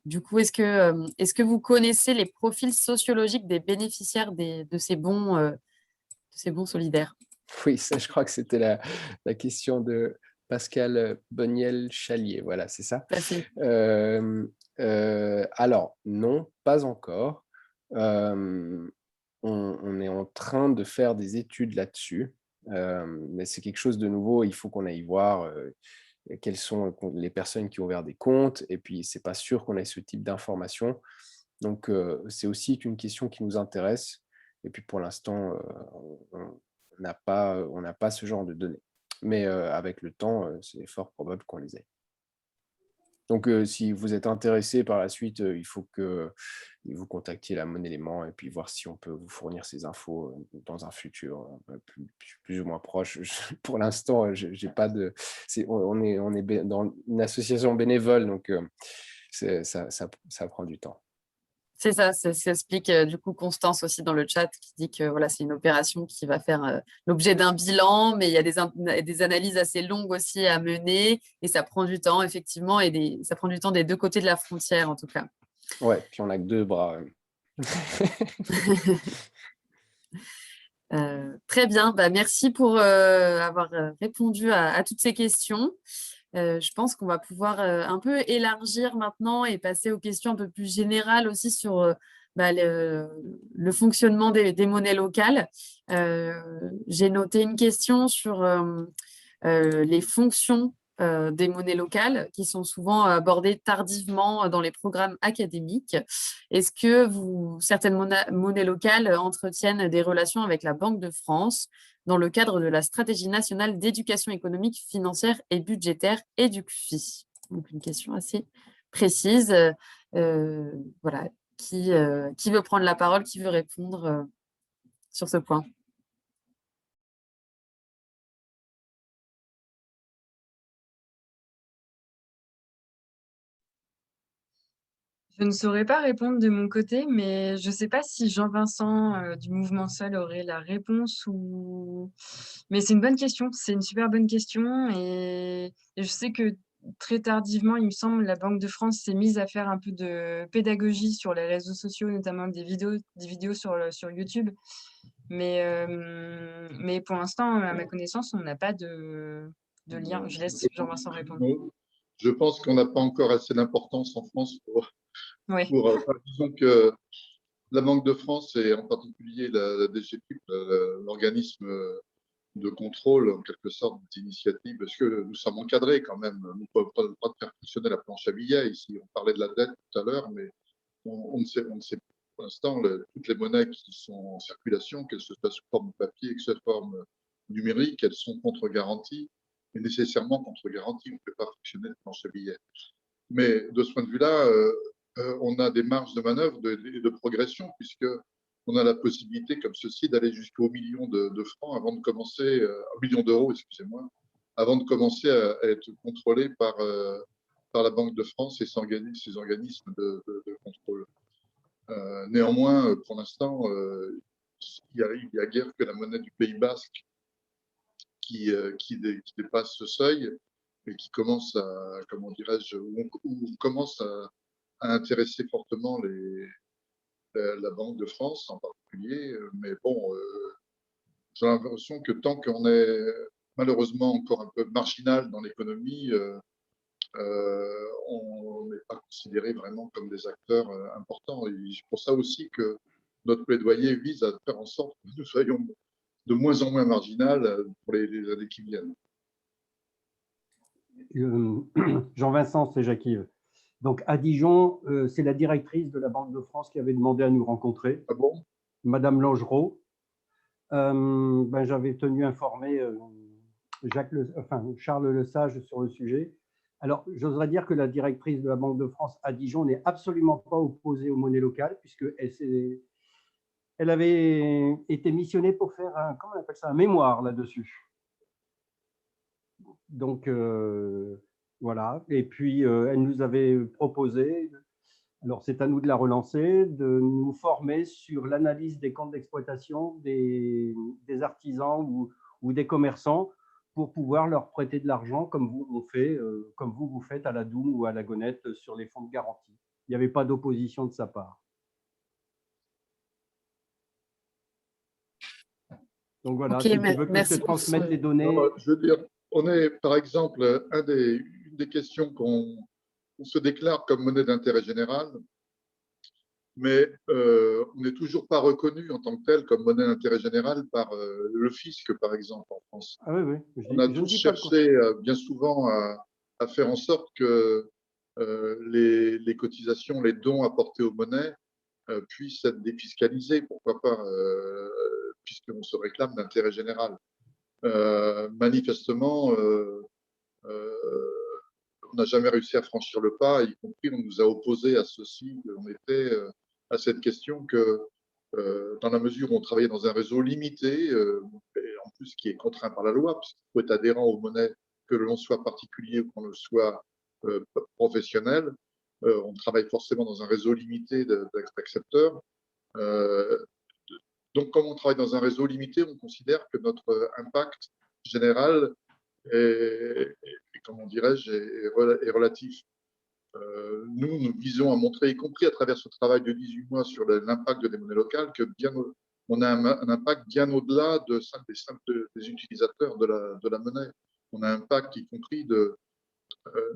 Du coup, est-ce que vous connaissez les profils sociologiques des bénéficiaires de ces bons solidaires? Oui, ça, je crois que c'était la question de Pascal Boniel-Chalier. Voilà, c'est ça. Alors, non, pas encore. On est en train de faire des études là-dessus, mais c'est quelque chose de nouveau. Il faut qu'on aille voir quelles sont les personnes qui ont ouvert des comptes, et puis c'est pas sûr qu'on ait ce type d'informations. Donc, c'est aussi une question qui nous intéresse. Et puis, pour l'instant, on n'a pas ce genre de données. Mais avec le temps, c'est fort probable qu'on les ait. Donc, si vous êtes intéressé par la suite, il faut que vous contactiez la monnaie Lehman et puis voir si on peut vous fournir ces infos dans un futur plus ou moins proche. Pour l'instant, j'ai pas de. On est dans une association bénévole, donc ça prend du temps. C'est ça, ça explique du coup Constance aussi dans le chat qui dit que voilà, c'est une opération qui va faire l'objet d'un bilan, mais il y a des analyses assez longues aussi à mener et ça prend du temps effectivement, et ça prend du temps des deux côtés de la frontière en tout cas. Ouais, puis on n'a que 2 bras. Très bien, merci pour avoir répondu à toutes ces questions. Je pense qu'on va pouvoir un peu élargir maintenant et passer aux questions un peu plus générales aussi sur le fonctionnement des monnaies locales. J'ai noté une question sur les fonctions des monnaies locales qui sont souvent abordées tardivement dans les programmes académiques. Est-ce que certaines monnaies locales entretiennent des relations avec la Banque de France dans le cadre de la stratégie nationale d'éducation économique, financière et budgétaire et du CFI? Donc, une question assez précise. Voilà. Qui veut prendre la parole, qui veut répondre sur ce point? Je ne saurais pas répondre de mon côté, mais je ne sais pas si Jean-Vincent du Mouvement Sol aurait la réponse ou. Mais c'est une bonne question, c'est une super bonne question. Et je sais que très tardivement, il me semble, la Banque de France s'est mise à faire un peu de pédagogie sur les réseaux sociaux, notamment des vidéos sur YouTube. Mais pour l'instant, à ma connaissance, on n'a pas de lien. Je laisse Jean-Vincent répondre. Je pense qu'on n'a pas encore assez d'importance en France Oui. disons que la Banque de France et en particulier la DGFiP, l'organisme de contrôle en quelque sorte d'initiative, parce que nous sommes encadrés quand même. Nous ne pouvons pas faire fonctionner la planche à billets ici. On parlait de la dette tout à l'heure, mais on ne sait pour l'instant toutes les monnaies qui sont en circulation, qu'elles se soient sous forme de papier, que ce soit sous forme numérique, elles sont contre-garanties, et nécessairement contre-garanties. On ne peut pas fonctionner de planche à billets. Mais de ce point de vue-là, on a des marges de manœuvre de progression, puisque on a la possibilité, comme ceci, d'aller jusqu'au million de francs avant de commencer, un million d'euros, excusez-moi, avant de commencer à être contrôlé par la Banque de France et ses organismes de contrôle. Néanmoins, pour l'instant, il n'y a guère que la monnaie du Pays Basque qui dépasse ce seuil et qui commence à, comment dirais-je, où on commence à intéresser fortement la Banque de France en particulier. Mais bon, j'ai l'impression que tant qu'on est malheureusement encore un peu marginal dans l'économie, on n'est pas considéré vraiment comme des acteurs importants. Et c'est pour ça aussi que notre plaidoyer vise à faire en sorte que nous soyons de moins en moins marginal pour les années qui viennent. Jean-Vincent, c'est Jacques. Donc à Dijon, c'est la directrice de la Banque de France qui avait demandé à nous rencontrer. Ah bon? Madame Langereau. J'avais tenu informer Charles Lesage sur le sujet. Alors, j'oserais dire que la directrice de la Banque de France à Dijon n'est absolument pas opposée aux monnaies locales, puisqu'elle avait été missionnée pour faire comment on appelle ça, un mémoire là-dessus. Donc, voilà. Et puis, elle nous avait proposé, alors c'est à nous de la relancer, de nous former sur l'analyse des comptes d'exploitation des artisans ou des commerçants pour pouvoir leur prêter de l'argent comme vous faites à la Doum ou à la Gonette sur les fonds de garantie. Il n'y avait pas d'opposition de sa part. Donc voilà, okay, si tu veux que je te transmette les données. Non, je veux dire, on est par exemple, une des questions qu'on se déclare comme monnaie d'intérêt général, mais on n'est toujours pas reconnu en tant que tel comme monnaie d'intérêt général par le fisc, par exemple, en France. Ah oui, oui. On a tous cherché bien souvent à faire en sorte que les cotisations, les dons apportés aux monnaies puissent être défiscalisés, pourquoi pas, puisqu'on se réclame d'intérêt général. Manifestement, on n'a jamais réussi à franchir le pas, y compris on nous a opposé à ceci, on était à cette question que dans la mesure où on travaillait dans un réseau limité, et en plus qui est contraint par la loi, puisqu'il faut être adhérent aux monnaies, que l'on soit particulier ou qu'on le soit professionnel, on travaille forcément dans un réseau limité d'accepteurs. Donc, comme on travaille dans un réseau limité, on considère que notre impact général est comment dirais-je, est relatif. Nous visons à montrer, y compris à travers ce travail de 18 mois sur l'impact des monnaies locales, que on a un impact bien au-delà des utilisateurs de la monnaie. On a un impact, y compris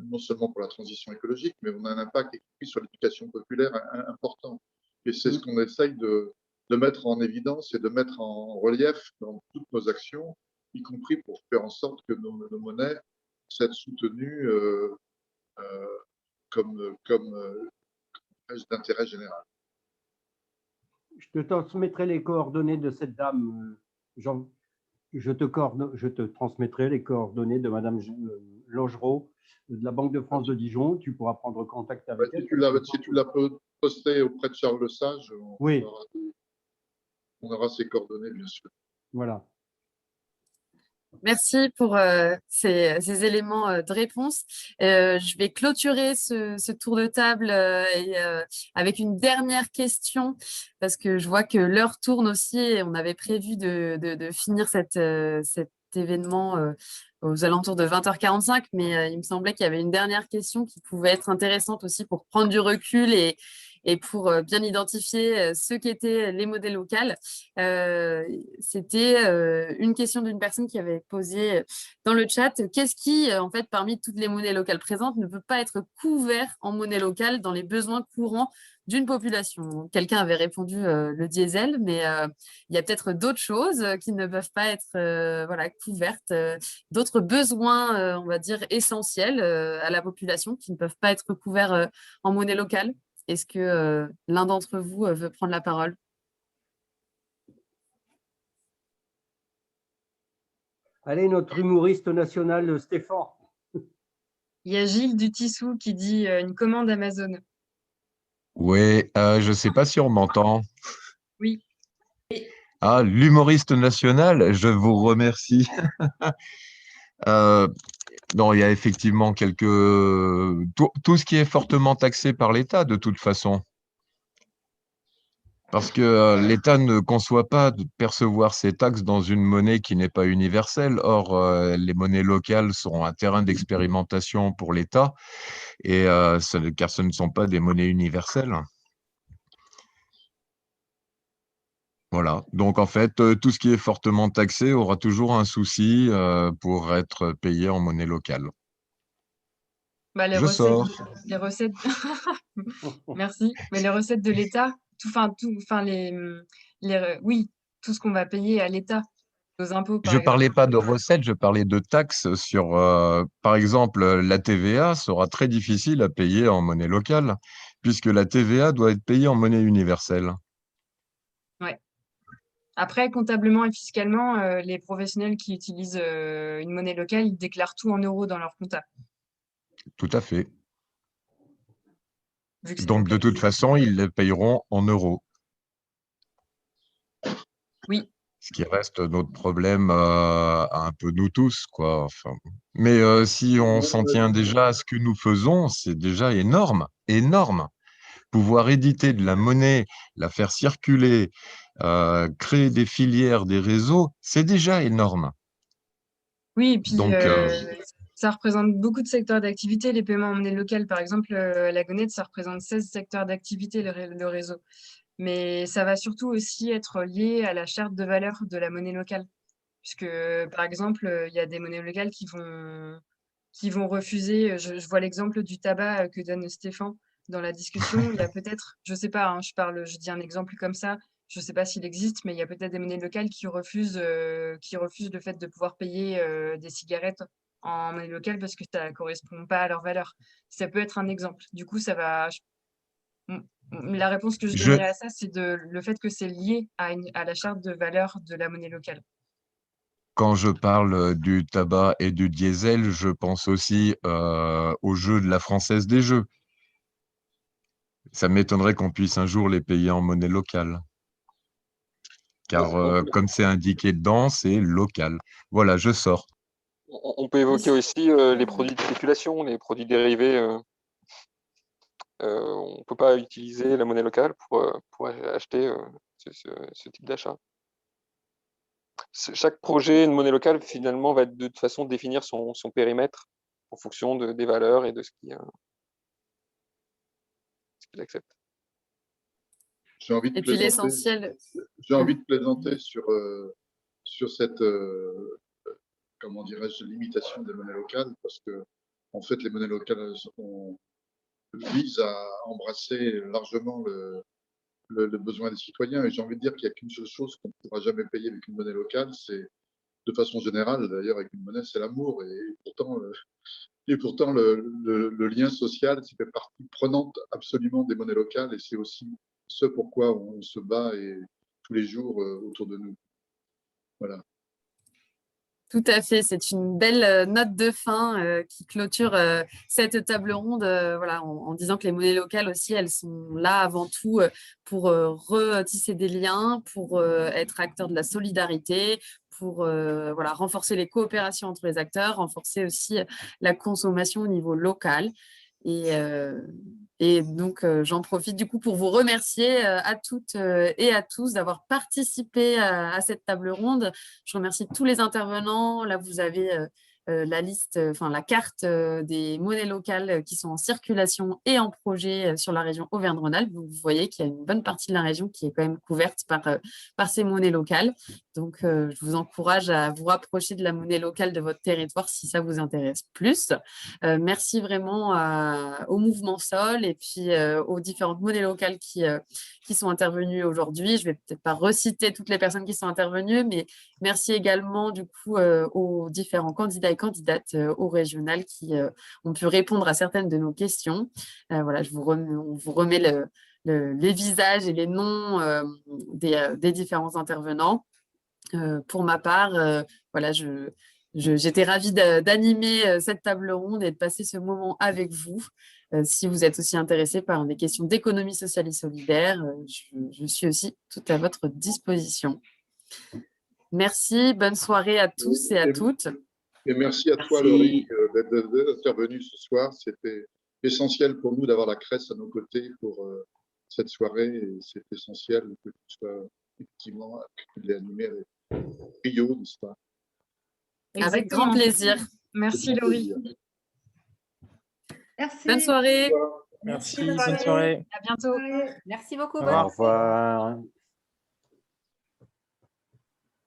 non seulement pour la transition écologique, mais on a un impact, y compris sur l'éducation populaire important. Et c'est ce qu'on essaye de mettre en évidence et de mettre en relief dans toutes nos actions, y compris pour faire en sorte que nos monnaies soient soutenues comme d'intérêt général. Je te transmettrai les coordonnées de cette dame, Jean. Je te transmettrai les coordonnées de Madame Langereau de la Banque de France de Dijon. Tu pourras prendre contact avec elle. Si tu l'as posté auprès de Charles Lesage, oui. On aura ses coordonnées, bien sûr. Voilà. Merci pour ces éléments de réponse. Je vais clôturer ce tour de table avec une dernière question, parce que je vois que l'heure tourne aussi et on avait prévu de finir cet événement aux alentours de 20h45, mais il me semblait qu'il y avait une dernière question qui pouvait être intéressante aussi pour prendre du recul et pour bien identifier ce qu'étaient les monnaies locales. C'était une question d'une personne qui avait posé dans le chat, qu'est-ce qui, en fait, parmi toutes les monnaies locales présentes, ne peut pas être couvert en monnaie locale dans les besoins courants d'une population? Quelqu'un avait répondu le diesel, mais il y a peut-être d'autres choses qui ne peuvent pas être voilà, couvertes, d'autres besoins, on va dire, essentiels à la population qui ne peuvent pas être couverts en monnaie locale. Est-ce que l'un d'entre vous veut prendre la parole? Allez, notre humoriste national, Stéphane. Il y a Gilles Dutissou qui dit une commande Amazon. Oui, je ne sais pas si on m'entend. Oui. Ah, l'humoriste national, je vous remercie. Non, il y a effectivement tout ce qui est fortement taxé par l'État, de toute façon. Parce que l'État ne conçoit pas de percevoir ses taxes dans une monnaie qui n'est pas universelle. Or, les monnaies locales sont un terrain d'expérimentation pour l'État, car ce ne sont pas des monnaies universelles. Voilà. Donc, en fait, tout ce qui est fortement taxé aura toujours un souci pour être payé en monnaie locale. Bah, Je sors. les recettes, merci. Mais les recettes de l'État, oui, tout ce qu'on va payer à l'État, aux impôts, par Je ne exemple. parlais pas de recettes, je parlais de taxes sur, par exemple, la TVA sera très difficile à payer en monnaie locale, puisque la TVA doit être payée en monnaie universelle. Ouais. Après, comptablement et fiscalement, les professionnels qui utilisent une monnaie locale, ils déclarent tout en euros dans leur compta. Tout à fait. Vu que c'est Donc, de toute façon, ils les payeront en euros. Oui. Ce qui reste notre problème un peu nous tous, quoi. Enfin, mais si on s'en tient déjà à ce que nous faisons, c'est déjà énorme, énorme. Pouvoir éditer de la monnaie, la faire circuler, créer des filières, des réseaux, c'est déjà énorme. Oui, et puis Donc, ça représente beaucoup de secteurs d'activité. Les paiements en monnaie locale, par exemple, la Gonette, ça représente 16 secteurs d'activité, le réseau. Mais ça va surtout aussi être lié à la charte de valeur de la monnaie locale. Puisque, par exemple, il y a des monnaies locales qui vont refuser. Je vois l'exemple du tabac que donne Stéphane dans la discussion. Il y a peut-être, je sais pas, hein, je dis un exemple comme ça, je sais pas s'il existe, mais il y a peut-être des monnaies locales qui refusent le fait de pouvoir payer des cigarettes en monnaie locale parce que ça correspond pas à leur valeur. Ça peut être un exemple. Du coup, la réponse que je donnerais à ça, c'est le fait que c'est lié à la charte de valeur de la monnaie locale. Quand je parle du tabac et du diesel, je pense aussi aux jeux de la Française des Jeux. Ça m'étonnerait qu'on puisse un jour les payer en monnaie locale. Car comme c'est indiqué dedans, c'est local. Voilà, je sors. On peut évoquer aussi les produits de spéculation, les produits dérivés. On ne peut pas utiliser la monnaie locale pour acheter ce type d'achat. Chaque projet de monnaie locale, finalement, va de toute façon définir son périmètre en fonction des valeurs et de ce qu'il accepte. J'ai envie de Et puis plaisanter. l'essentiel. J'ai envie de plaisanter sur cette, comment dirais-je, limitation des monnaies locales, parce que en fait, les monnaies locales visent à embrasser largement le besoin des citoyens. Et j'ai envie de dire qu'il n'y a qu'une seule chose qu'on ne pourra jamais payer avec une monnaie locale, c'est de façon générale, d'ailleurs, avec une monnaie, c'est l'amour. Et pourtant, le lien social, c'est fait partie prenante absolument des monnaies locales, et c'est aussi ce pourquoi on se bat tous les jours autour de nous. Voilà. Tout à fait, c'est une belle note de fin qui clôture cette table ronde voilà, en disant que les monnaies locales aussi, elles sont là avant tout pour retisser des liens, pour être acteurs de la solidarité, pour voilà, renforcer les coopérations entre les acteurs, renforcer aussi la consommation au niveau local. Et donc, j'en profite du coup pour vous remercier à toutes et à tous d'avoir participé à cette table ronde. Je remercie tous les intervenants. Là, vous avez la liste, la carte des monnaies locales qui sont en circulation et en projet sur la région Auvergne-Rhône-Alpes. Vous voyez qu'il y a une bonne partie de la région qui est quand même couverte par ces monnaies locales. Donc, je vous encourage à vous rapprocher de la monnaie locale de votre territoire si ça vous intéresse plus. Merci vraiment au mouvement Sol et puis aux différentes monnaies locales qui sont intervenues aujourd'hui. Je ne vais peut-être pas reciter toutes les personnes qui sont intervenues, mais merci également du coup aux différents candidats et candidates au régional qui ont pu répondre à certaines de nos questions. Voilà, on vous remet les visages et les noms des différents intervenants. Pour ma part, voilà, j'étais ravie d'animer cette table ronde et de passer ce moment avec vous. Si vous êtes aussi intéressé par des questions d'économie sociale et solidaire, je suis aussi tout à votre disposition. Merci, bonne soirée à tous et à toutes. Et merci à toi, Laurie, d'être intervenue ce soir. C'était essentiel pour nous d'avoir la Cresse à nos côtés pour cette soirée. Et c'est essentiel que tu sois effectivement animé avec brio, n'est-ce pas? Avec grand plaisir. Merci, Laurie. Merci. Bonne soirée. Merci, bonne soirée. À bientôt. Merci beaucoup. Au revoir.